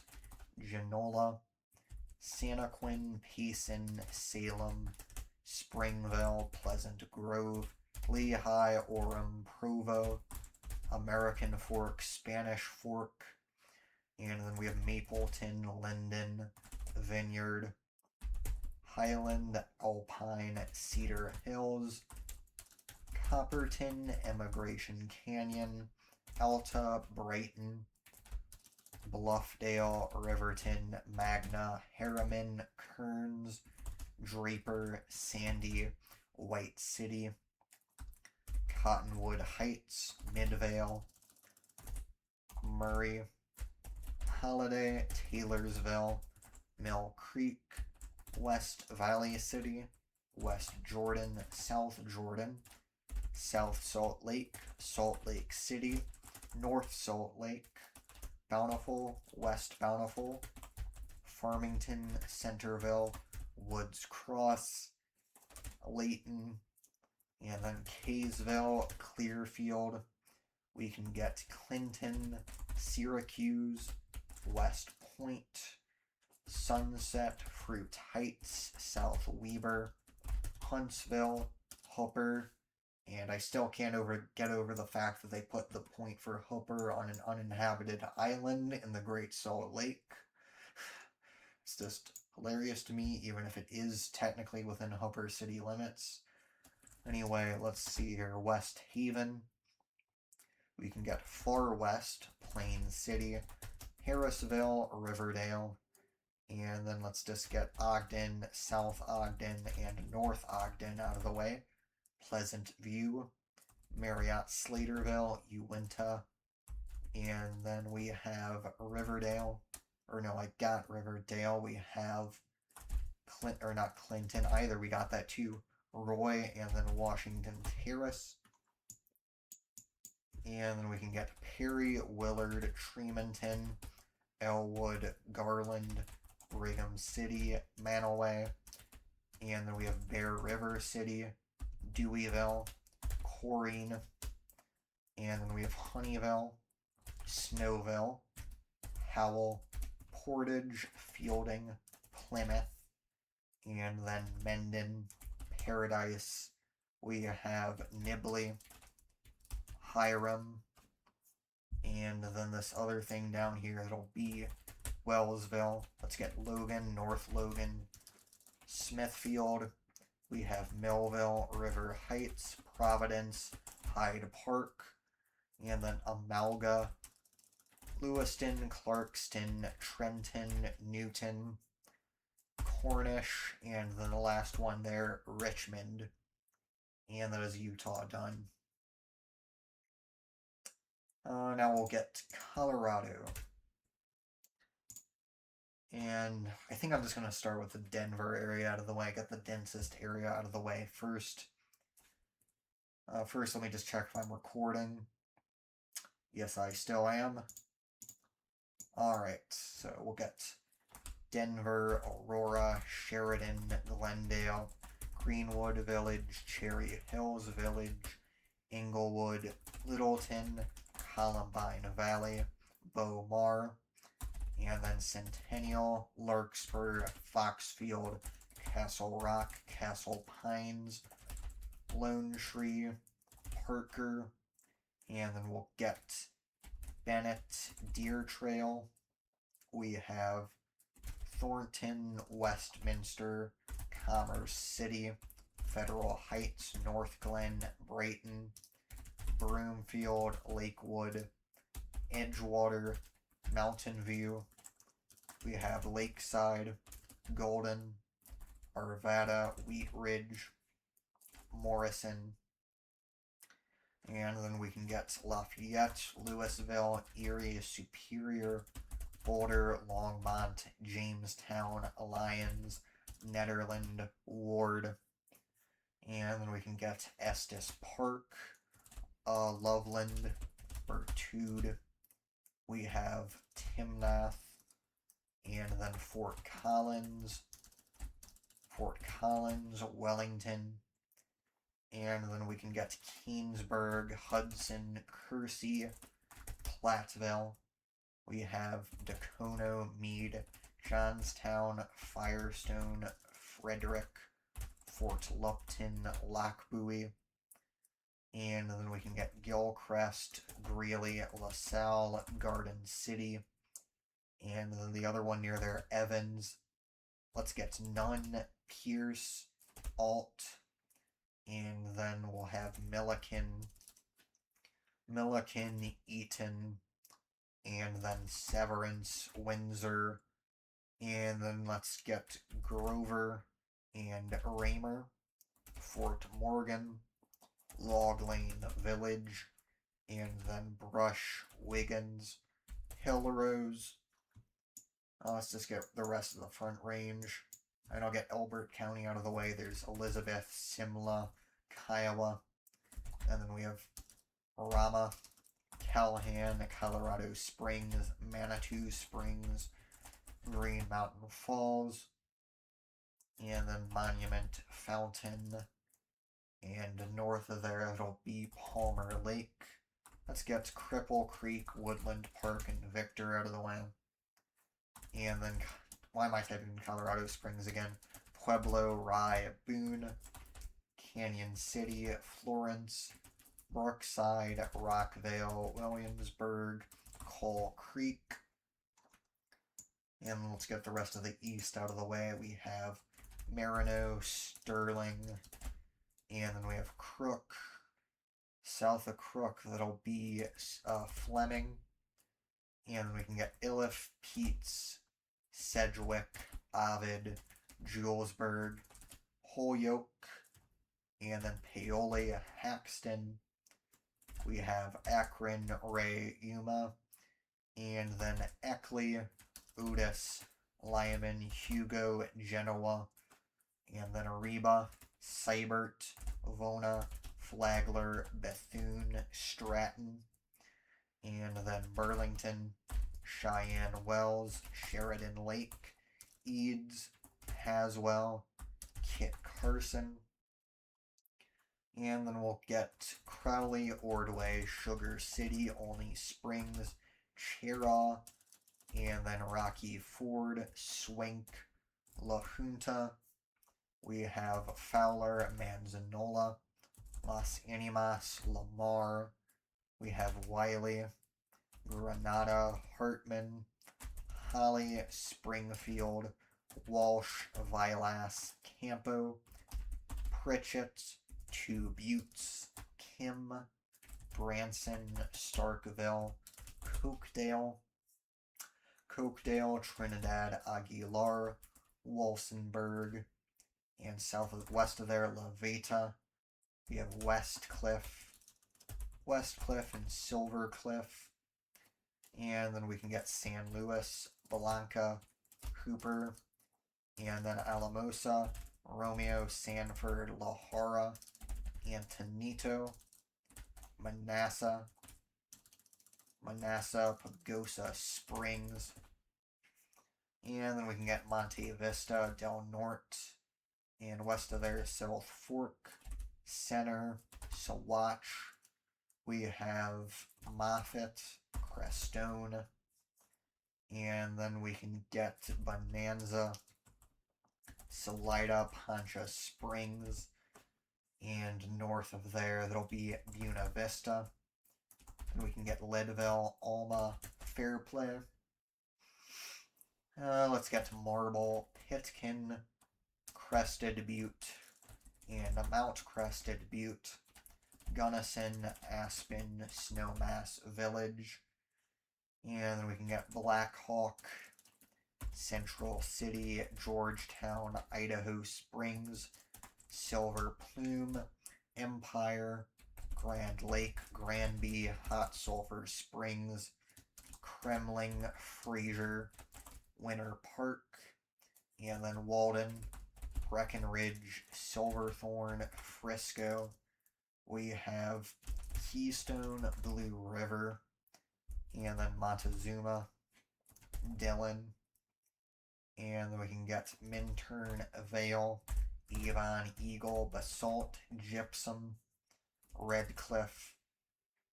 Genola, Santaquin, Payson, Salem, Springville, Pleasant Grove, Lehigh, Orem, Provo, American Fork, Spanish Fork, and then we have Mapleton, Linden, Vineyard, Highland, Alpine, Cedar Hills, Copperton, Emigration Canyon, Alta, Brighton, Bluffdale, Riverton, Magna, Harriman, Kearns, Draper, Sandy, White City, Cottonwood Heights, Midvale, Murray, Holiday, Taylorsville, Mill Creek, West Valley City, West Jordan, South Jordan, South Salt Lake City, North Salt Lake, Bountiful, West Bountiful, Farmington, Centerville, Woods Cross, Layton, and then Kaysville, Clearfield. We can get Clinton, Syracuse, West Point, Sunset, Fruit Heights, South Weber, Huntsville, Hooper, and I still can't get over the fact that they put the point for Hooper on an uninhabited island in the Great Salt Lake. It's just hilarious to me, even if it is technically within Hooper city limits. Anyway, let's see here. West Haven. We can get Far West, Plain City, Harrisville, Riverdale, and then let's just get Ogden, South Ogden, and North Ogden out of the way. Pleasant View, Marriott, Slaterville, Uinta, and then we have Riverdale, or no, I got Riverdale. We have not Clinton either. We got that too. Roy, and then Washington Terrace. And then we can get Perry, Willard, Tremonton, Elwood, Garland, Brigham City, Manaway. And then we have Bear River City, Deweyville, Corrine. And then we have Honeyville, Snowville, Howell, Portage, Fielding, Plymouth, and then Mendon, Paradise. We have Nibley, Hiram, and then this other thing down here, it'll be Wellsville. Let's get Logan, North Logan, Smithfield. We have Millville, River Heights, Providence, Hyde Park, and then Amalga, Lewiston, Clarkston, Trenton, Newton, Cornish, and then the last one there, Richmond. And that is Utah done. Now we'll get Colorado. And I think I'm just going to start with the Denver area out of the way, get the densest area out of the way first. First, let me just check if I'm recording. Yes, I still am. Alright, so we'll get Denver, Aurora, Sheridan, Glendale, Greenwood Village, Cherry Hills Village, Inglewood, Littleton, Columbine Valley, Beaumar, and then Centennial, Larkspur, Foxfield, Castle Rock, Castle Pines, Lone Tree, Parker, and then we'll get Bennett, Deer Trail. We have Thornton, Westminster, Commerce City, Federal Heights, North Glen, Brighton, Broomfield, Lakewood, Edgewater, Mountain View. We have Lakeside, Golden, Arvada, Wheat Ridge, Morrison, and then we can get Lafayette, Louisville, Erie, Superior, Boulder, Longmont, Jamestown, Lyons, Nederland, Ward, and then we can get Estes Park, Loveland, Bertude. We have Timnath, and then Fort Collins, Wellington, and then we can get Keensburg, Hudson, Kersey, Platteville. We have Dacono, Meade, Johnstown, Firestone, Frederick, Fort Lupton, Lochbuie, and then we can get Gilchrist, Greeley, LaSalle, Garden City, and then the other one near there, Evans. Let's get Nunn, Pierce, Alt, and then we'll have Milliken, Eaton, and then Severance, Windsor, and then let's get Grover and Raymer, Fort Morgan, Log Lane Village, and then Brush, Wiggins, Hillrose. Let's just get the rest of the Front Range. And I'll get Elbert County out of the way. There's Elizabeth, Simla, Kiowa, and then we have Rama, Callahan, Colorado Springs, Manitou Springs, Green Mountain Falls, and then Monument, Fountain, and north of there it'll be Palmer Lake. Let's get Cripple Creek, Woodland Park, and Victor out of the way. And then, why am I typing Colorado Springs again? Pueblo, Rye, Boone, Canyon City, Florence, Brookside, Rockvale, Williamsburg, Coal Creek. And let's get the rest of the east out of the way. We have Marino, Sterling, and then we have Crook. South of Crook, that'll be Fleming. And then we can get Iliff, Peets, Sedgwick, Ovid, Julesburg, Holyoke, and then Paoli, Haxton. We have Akron, Ray, Yuma, and then Eckley, Otis, Lyman, Hugo, Genoa, and then Ariba, Seibert, Vona, Flagler, Bethune, Stratton, and then Burlington, Cheyenne Wells, Sheridan Lake, Eads, Haswell, Kit Carson, and then we'll get Crowley, Ordway, Sugar City, Olney Springs, Cheraw, and then Rocky Ford, Swink, La Junta. We have Fowler, Manzanola, Las Animas, Lamar. We have Wiley, Granada, Hartman, Holly, Springfield, Walsh, Vilas, Campo, Pritchett, Two Buttes, Kim, Branson, Starkville, Cokedale, Trinidad, Aguilar, Walsenburg, and west of there, La Veta. We have Westcliff and Silver Cliff. And then we can get San Luis, Blanca, Hooper, and then Alamosa, Romeo, Sanford, La Jara, Antonito, Manassas, Pagosa Springs, and then we can get Monte Vista, Del Norte, and west of there, South Fork, Center, Sawatch. We have Moffett, Crestone, and then we can get Bonanza, Salida, Poncha Springs, and north of there, that'll be Buena Vista. And we can get Leadville, Alma, Fairplay. Let's get to Marble, Pitkin, Crested Butte, and Mount Crested Butte, Gunnison, Aspen, Snowmass Village, and then we can get Black Hawk, Central City, Georgetown, Idaho Springs, Silver Plume, Empire, Grand Lake, Granby, Hot Sulphur Springs, Kremling, Fraser, Winter Park, and then Walden, Breckenridge, Silverthorne, Frisco. We have Keystone, Blue River, and then Montezuma, Dillon, and then we can get Minturn, Vale, Avon, Eagle, Basalt, Gypsum, Redcliffe.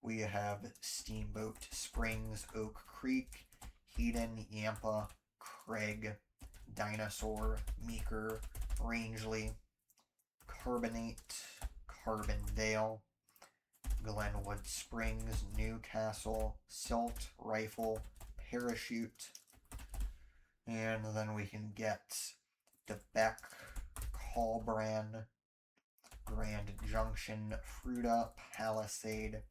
We have Steamboat Springs, Oak Creek, Heaton, Yampa, Craig, Dinosaur, Meeker, Rangeley, Carbonate, Carbondale, Glenwood Springs, Newcastle, Silt, Rifle, Parachute, and then we can get DeBeck, Colbran, Grand Junction, Fruita, Palisade.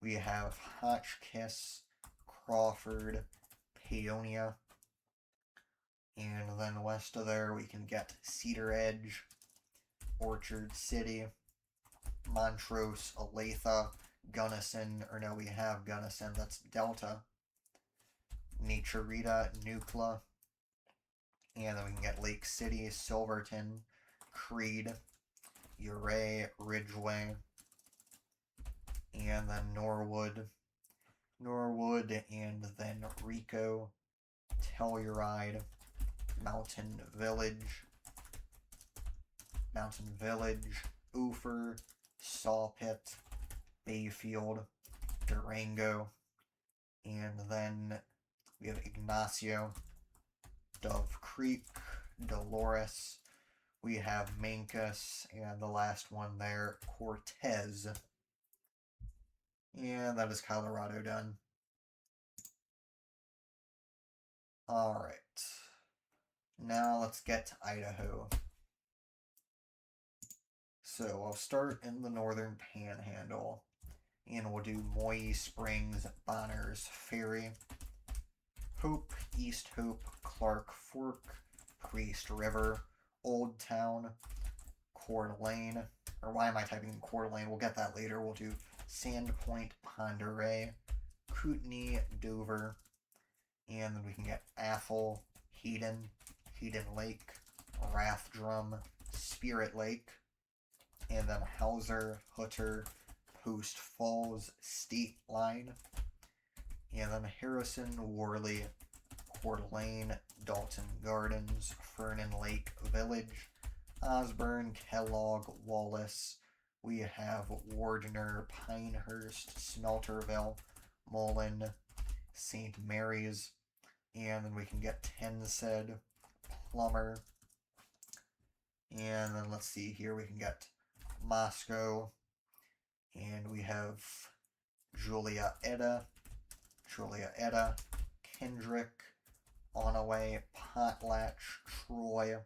We have Hotchkiss, Crawford, Paonia, and then west of there we can get Cedar Edge, Orchard City, Montrose, Olathe, Gunnison, or no, we have Gunnison, that's Delta, Naturita, Nucla, and then we can get Lake City, Silverton, Creed, Uray, Ridgeway, and then Norwood, and then Rico, Telluride, Mountain Village, Ophir, Sawpit, Bayfield, Durango, and then we have Ignacio, Dove Creek, Dolores, we have Mancus, and the last one there, Cortez. And that is Colorado done. Alright. Now let's get to Idaho. So I'll start in the northern panhandle, and we'll do Moy Springs, Bonners Ferry, Hope, East Hope, Clark Fork, Priest River, Old Town, Coeur d'Alene, or why am I typing in Coeur d'Alene? We'll get that later. We'll do Sandpoint, Ponderay, Kootenai, Dover, and then we can get Athol, Heaton Lake, Rathdrum, Spirit Lake, and then Hauser, Hutter, Post Falls, State Line, and then Harrison, Worley, Coeur d'Alene, Dalton Gardens, Fernan Lake Village, Osborne, Kellogg, Wallace. We have Wardner, Pinehurst, Smelterville, Mullen, St. Mary's, and then we can get Tensed, Plummer, and then let's see here, we can get Moscow, and we have Julietta, Kendrick, Onaway, Potlatch, Troy,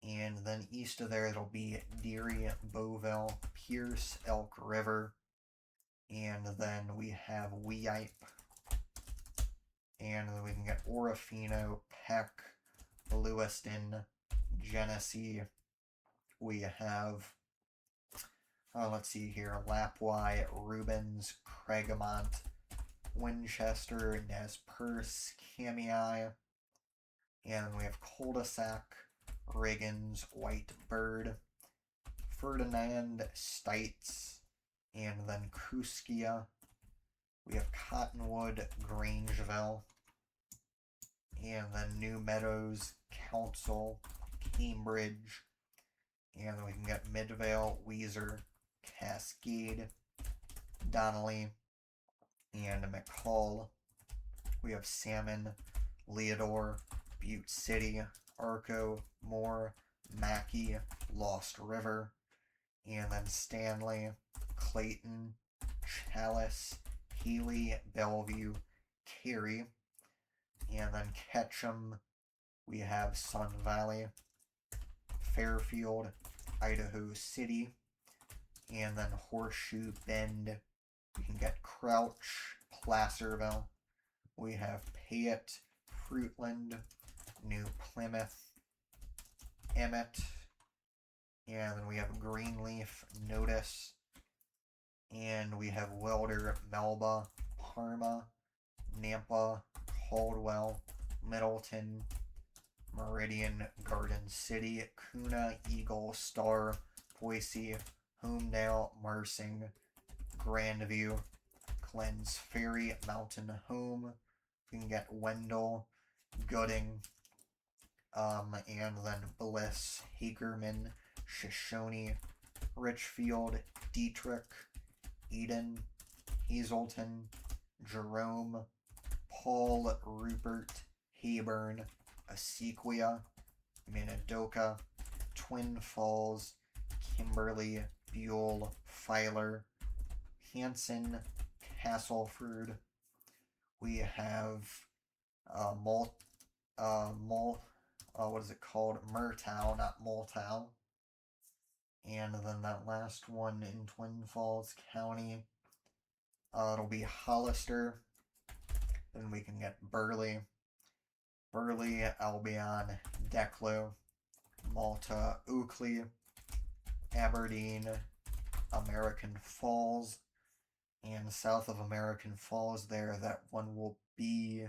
and then east of there it'll be Deary, Beauville, Pierce, Elk River, and then we have Weippe, and then we can get Orofino, Peck, Lewiston, Genesee. We have, let's see here, Lapwai, Rubens, Craigamont, Winchester, Nez Perce, Kamei, and then we have Cul-de-sac, Riggins, White Bird, Ferdinand, Stites, and then Kooskia. We have Cottonwood, Grangeville, and then New Meadows, Council, Cambridge, and then we can get Midvale, Weiser, Cascade, Donnelly, and McCall. We have Salmon, Leodore, Butte City, Arco, Moore, Mackey, Lost River, and then Stanley, Clayton, Chalice, Healy, Bellevue, Cary, And then Ketchum, we have Sun Valley, Fairfield, Idaho City, and then Horseshoe Bend. We can get Crouch, Placerville. We have Payette, Fruitland, New Plymouth, Emmett, and then we have Greenleaf, Notice, and we have Wilder, Melba, Parma, Nampa, Caldwell, Middleton, Meridian, Garden City, Kuna, Eagle, Star, Boise, Homedale, Marsing, Grandview, Glens Ferry, Mountain Home. We can get Wendell, Gooding, and then Bliss, Hagerman, Shoshone, Richfield, Dietrich, Eden, Hazelton, Jerome, Paul, Rupert, Hayburn, Asequia, Minidoka, Twin Falls, Kimberly, Buell, Filer, Hanson, Castleford. We have what is it called? Murtow, not Moltow. And then that last one in Twin Falls County, it'll be Hollister. Then we can get Burley, Albion, Declo, Malta, Oakley, Aberdeen, American Falls, and south of American Falls there, that one will be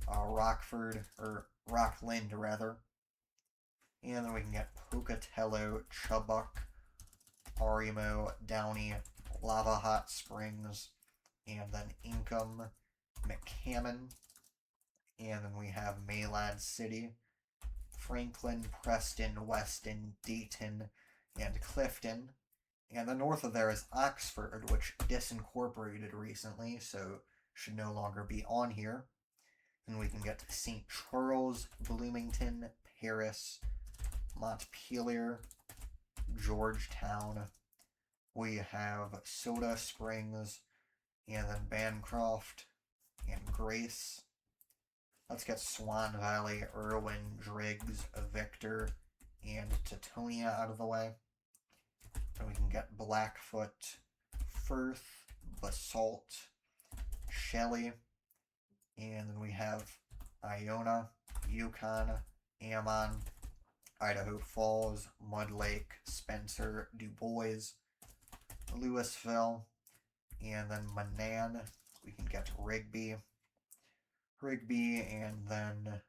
Rockford, or Rockland rather. And then we can get Pocatello, Chubbuck, Arimo, Downey, Lava Hot Springs, and then Ingham, McCammon. And then we have Maylad City, Franklin, Preston, Weston, Dayton, and Clifton. And the north of there is Oxford, which disincorporated recently, so should no longer be on here. And we can get St. Charles, Bloomington, Paris, Montpelier, Georgetown. We have Soda Springs, and then Bancroft, and Grace. Let's get Swan Valley, Irwin, Driggs, Victor, and Teutonia out of the way. And we can get Blackfoot, Firth, Basalt, Shelley, and then we have Iona, Yukon, Ammon, Idaho Falls, Mud Lake, Spencer, Du Bois, Louisville, and then Manan. We can get Rigby, and then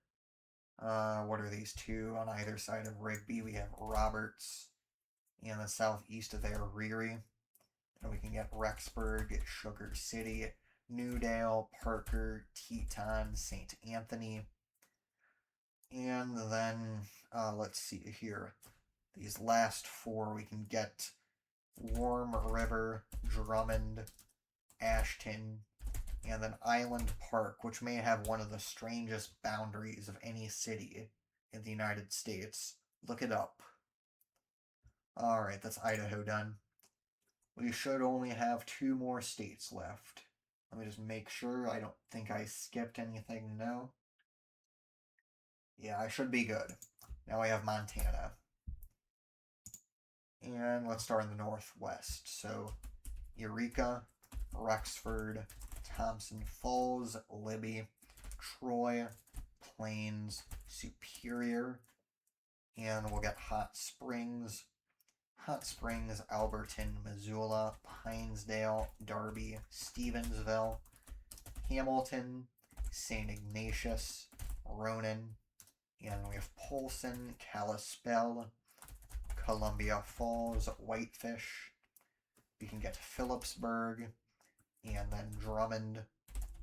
what are these two on either side of Rigby? We have Roberts, and the southeast of there, Reary. And we can get Rexburg, Sugar City, Newdale, Parker, Teton, St. Anthony. And then, let's see here. These last four, we can get Warm River, Drummond, Ashton, and then Island Park, which may have one of the strangest boundaries of any city in the United States. Look it up. Alright, that's Idaho done. We should only have 2 more states left. Let me just make sure. I don't think I skipped anything, no. Yeah, I should be good. Now we have Montana. And let's start in the northwest. So, Eureka, Rexford, Thompson Falls, Libby, Troy, Plains, Superior, and we'll get Hot Springs, Alberton, Missoula, Pinesdale, Darby, Stevensville, Hamilton, St. Ignatius, Ronan, and we have Polson, Kalispell, Columbia Falls, Whitefish. We can get Phillipsburg, and then Drummond,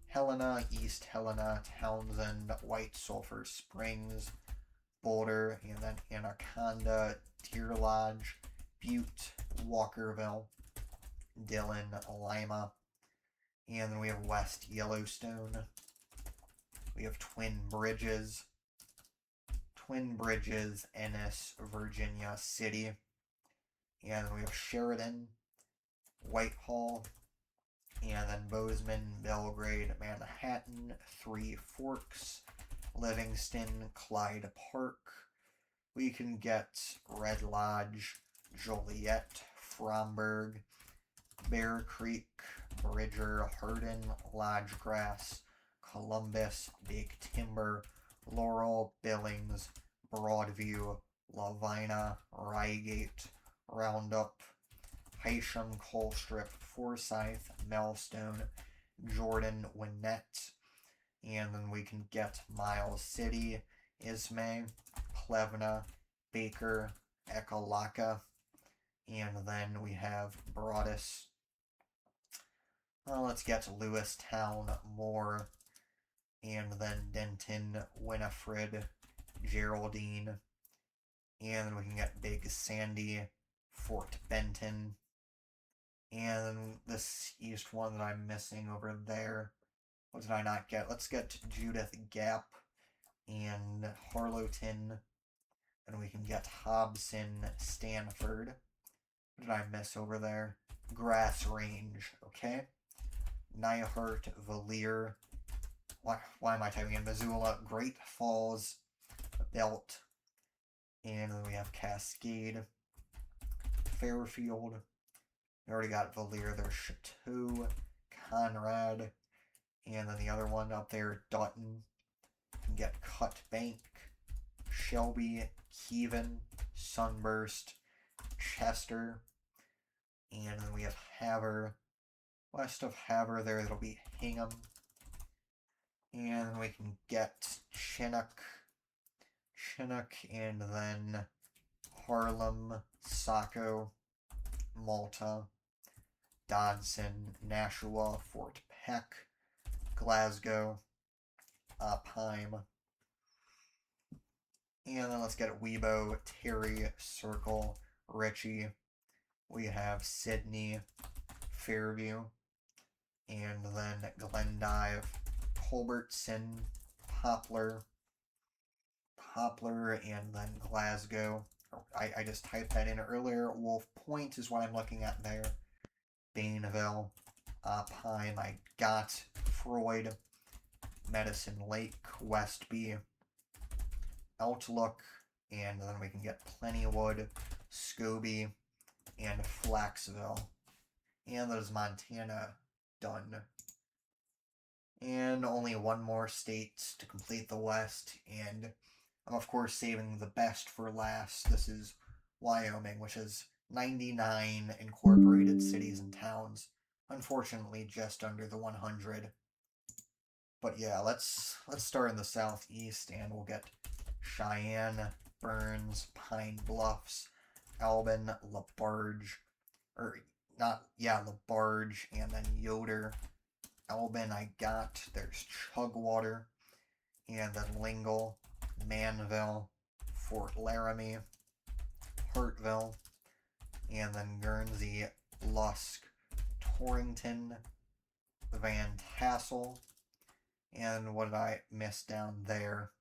Helena, East Helena, Townsend, White Sulphur Springs, Boulder, and then Anaconda, Deer Lodge, Butte, Walkerville, Dillon, Lima, and then we have West Yellowstone. We have Twin Bridges, Ennis, Virginia City, and then we have Sheridan, Whitehall, And then Bozeman, Belgrade, Manhattan, Three Forks, Livingston, Clyde Park. We can get Red Lodge, Joliet, Fromberg, Bear Creek, Bridger, Hardin, Lodge Grass, Columbus, Big Timber, Laurel, Billings, Broadview, Lavina, Rygate, Roundup, Hysham, Colstrip, Forsyth, Melstone, Jordan, Winnett, and then we can get Miles City, Ismay, Plevna, Baker, Ekalaka, and then we have Broadus. Well, let's get to Lewistown, Moore, and then Denton, Winifred, Geraldine, and then we can get Big Sandy, Fort Benton, and this east one that I'm missing over there. What did I not get? Let's get Judith Gap and Harlowton, and we can get Hobson, Stanford. What did I miss over there? Grass Range, okay? Nyhart, Valier. Why am I typing in Missoula? Great Falls, Belt, and then we have Cascade, Fairfield. We already got Valier. There's Chateau, Conrad, and then the other one up there, Dutton. You can get Cut Bank, Shelby, Keevan, Sunburst, Chester, and then we have Havre. West of Havre there, that'll be Hingham. And we can get Chinook, and then Harlem, Saco, Malta, Dodson, Nashua, Fort Peck, Glasgow, Opheim. And then let's get Webo, Terry, Circle, Ritchie. We have Sydney, Fairview, and then Glendive, Culbertson, Poplar, and then Glasgow. I just typed that in earlier. Wolf Point is what I'm looking at there. Bainville, Opheim. I got Freud, Medicine Lake, Westby, Outlook, and then we can get Plentywood, Scobie, and Flaxville. And that is Montana done. And only one more state to complete the West, and I'm of course saving the best for last. This is Wyoming, which has 99 incorporated cities and towns. Unfortunately, just under the 100. But yeah, let's start in the southeast, and we'll get Cheyenne, Burns, Pine Bluffs, Albin, LaBarge, LaBarge, and then Yoder. Albin I got. There's Chugwater, and then Lingle, Manville, Fort Laramie, Hartville, and then Guernsey, Lusk, Torrington, Van Tassel, and what did I miss down there?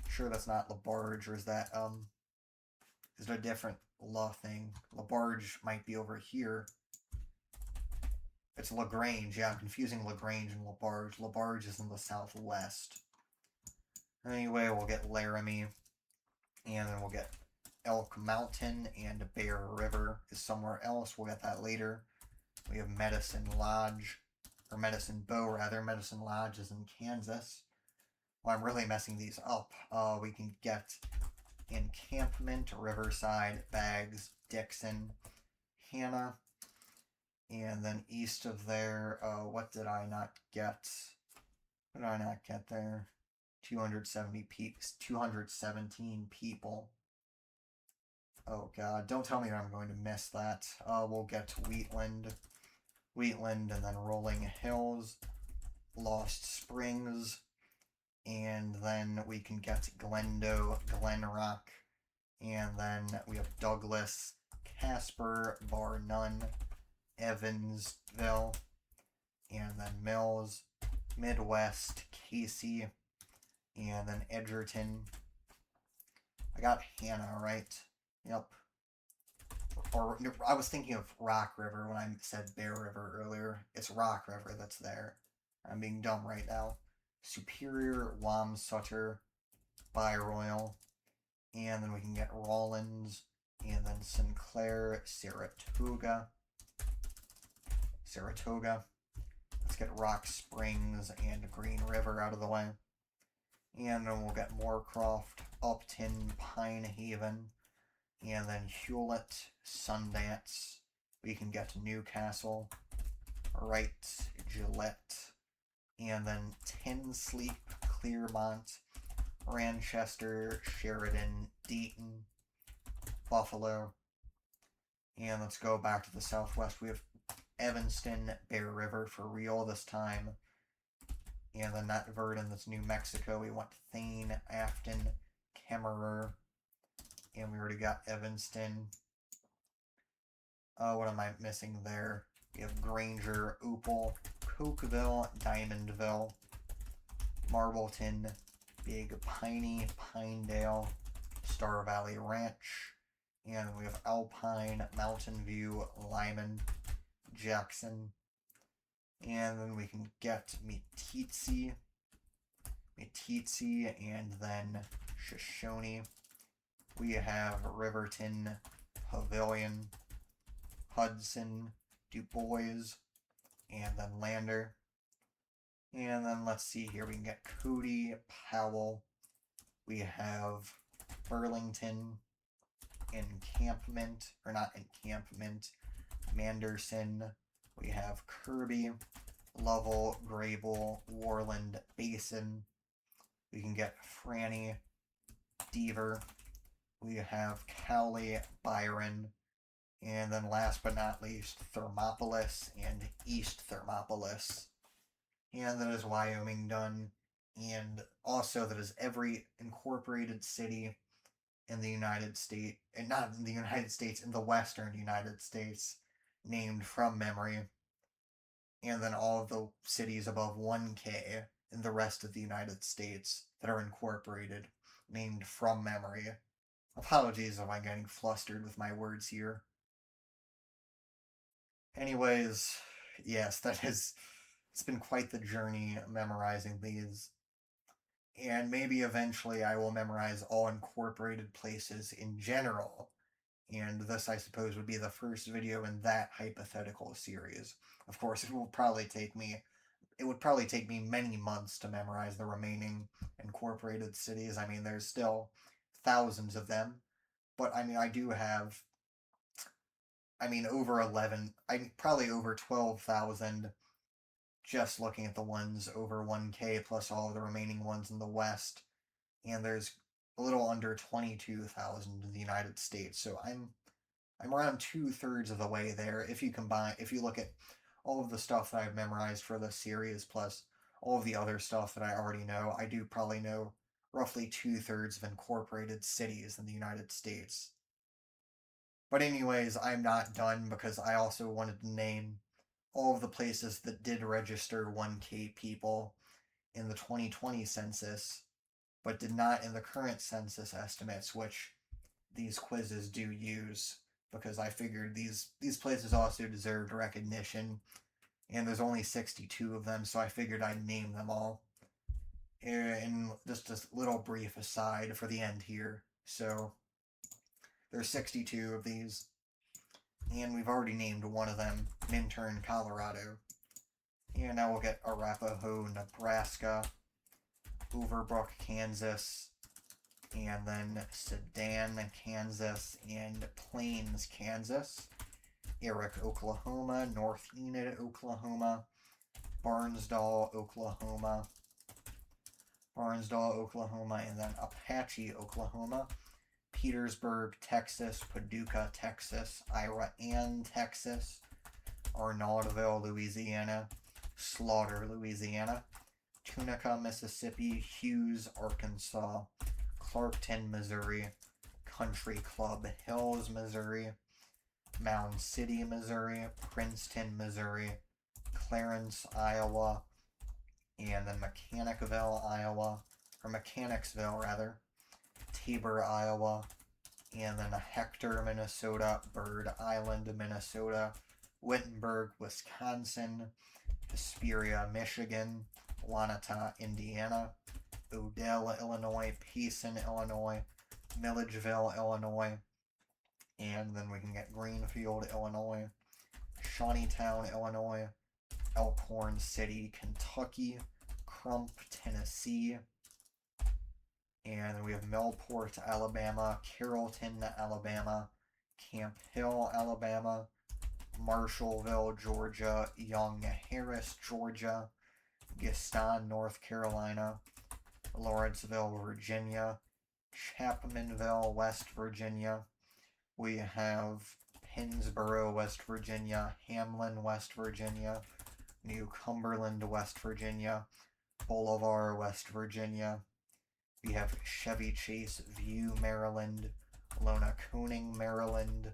Sure that's not LaBarge, or is that, is it a different law thing? LaBarge might be over here. It's LaGrange. Yeah, I'm confusing LaGrange and LaBarge. LaBarge is in the southwest. Anyway, we'll get Laramie, and then we'll get Elk Mountain, and Bear River is somewhere else. We'll get that later. We have Medicine Lodge, or Medicine Bow, rather. Medicine Lodge is in Kansas. Well, I'm really messing these up. We can get Encampment, Riverside, Baggs, Dixon, Hannah, and then east of there, what did I not get? What did I not get there? 217 people. Oh god, don't tell me that I'm going to miss that. We'll get Wheatland, and then Rolling Hills, Lost Springs, and then we can get Glendo, Glenrock, and then we have Douglas, Casper, Bar None, Evansville, and then Mills, Midwest, Casey, and then Edgerton. I got Hannah, right? Yep. or I was thinking of Rock River when I said Bear River earlier. It's Rock River that's there. I'm being dumb right now. Superior, Wamsutter, Byroyal, and then we can get Rawlins, and then Sinclair, Saratoga. Let's get Rock Springs and Green River out of the way. And then we'll get Moorcroft, Upton, Pine Haven, and then Hewlett, Sundance. We can get Newcastle, Wright, Gillette, and then Tinsleep, Clearmont, Ranchester, Sheridan, Deaton, Buffalo. And let's go back to the southwest. We have Evanston, Bear River for real this time. And then not Verdun, that's New Mexico. We want Thane, Afton, Kemmerer. And we already got Evanston. What am I missing there? We have Granger, Opal, Cokeville, Diamondville, Marbleton, Big Piney, Pinedale, Star Valley Ranch. And we have Alpine, Mountain View, Lyman, Jackson. And then we can get Meeteetse, and then Shoshone. We have Riverton, Pavilion, Hudson, Du Bois, and then Lander. And then let's see here, we can get Cody, Powell. We have Burlington, Encampment, or not Encampment, Manderson. We have Kirby, Lovell, Grable, Warland, Basin. We can get Franny, Deaver. We have Cowley, Byron. And then last but not least, Thermopolis and East Thermopolis. And that is Wyoming done. And also that is every incorporated city in the United States, and not in the United States, in the Western United States, named from memory. And then all of the cities above 1K in the rest of the United States that are incorporated, named from memory. Apologies if I'm getting flustered with my words here. Anyways, yes, it's been quite the journey memorizing these. And maybe eventually I will memorize all incorporated places in general. And this, I suppose, would be the first video in that hypothetical series. Of course, it would probably take me many months to memorize the remaining incorporated cities. I mean, there's still thousands of them. But, I mean, I do have, probably over 12,000 just looking at the ones over 1K plus all of the remaining ones in the West. And there's a little under 22,000 in the United States. So I'm around 2/3 of the way there. If you look at all of the stuff that I've memorized for this series plus all of the other stuff that I already know, I do probably know roughly 2/3 of incorporated cities in the United States. But anyways, I'm not done because I also wanted to name all of the places that did register 1K people in the 2020 census, but did not in the current census estimates, which these quizzes do use, because I figured these places also deserved recognition, and there's only 62 of them, so I figured I'd name them all. And just a little brief aside for the end here. So there's 62 of these, and we've already named one of them, Minturn, Colorado. And now we'll get Arapahoe, Nebraska, Overbrook, Kansas, and then Sedan, Kansas, and Plains, Kansas. Eric, Oklahoma, North Enid, Oklahoma, Barnsdall, Oklahoma, and then Apache, Oklahoma, Petersburg, Texas, Paducah, Texas, Ira-Ann, Texas, Arnaudville, Louisiana, Slaughter, Louisiana, Tunica, Mississippi, Hughes, Arkansas, Clarkton, Missouri, Country Club Hills, Missouri, Mound City, Missouri, Princeton, Missouri, Clarence, Iowa, and then Mechanicsville, rather, Tabor, Iowa, and then Hector, Minnesota, Bird Island, Minnesota, Wittenberg, Wisconsin, Hesperia, Michigan, Wanata, Indiana, Odell, Illinois, Payson, Illinois, Milledgeville, Illinois, and then we can get Greenfield, Illinois, Shawneetown, Illinois, Elkhorn City, Kentucky, Crump, Tennessee, and we have Millport, Alabama, Carrollton, Alabama, Camp Hill, Alabama, Marshallville, Georgia, Young Harris, Georgia, Gaston, North Carolina, Lawrenceville, Virginia, Chapmanville, West Virginia. We have Pennsboro, West Virginia, Hamlin, West Virginia, New Cumberland, West Virginia, Bolivar, West Virginia. We have Chevy Chase View, Maryland, Lonaconing, Maryland,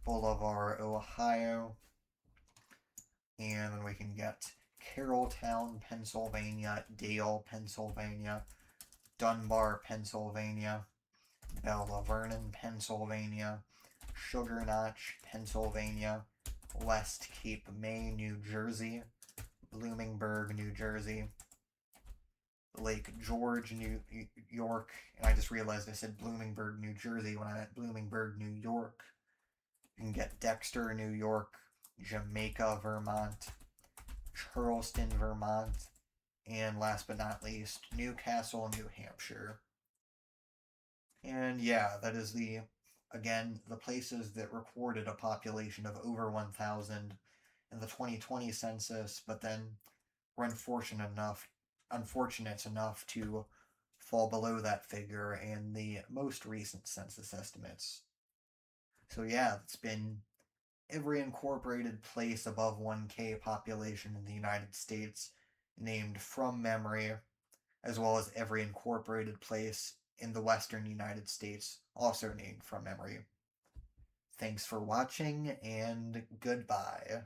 Bolivar, Ohio, and then we can get Carrolltown, Pennsylvania, Dale, Pennsylvania, Dunbar, Pennsylvania, Bella Vernon, Pennsylvania, Sugar Notch, Pennsylvania, West Cape May, New Jersey, Bloomingburg, New Jersey, Lake George, New York, and I just realized I said Bloomingburg, New Jersey when I meant Bloomingburg, New York. You can get Dexter, New York, Jamaica, Vermont, Charleston, Vermont, and last but not least, Newcastle, New Hampshire. And yeah, that is again, the places that recorded a population of over 1,000 in the 2020 census, but then were unfortunate enough to fall below that figure in the most recent census estimates. So yeah, it's been every incorporated place above 1K population in the United States named from memory, as well as every incorporated place in the western United States also named from memory. Thanks for watching, and goodbye.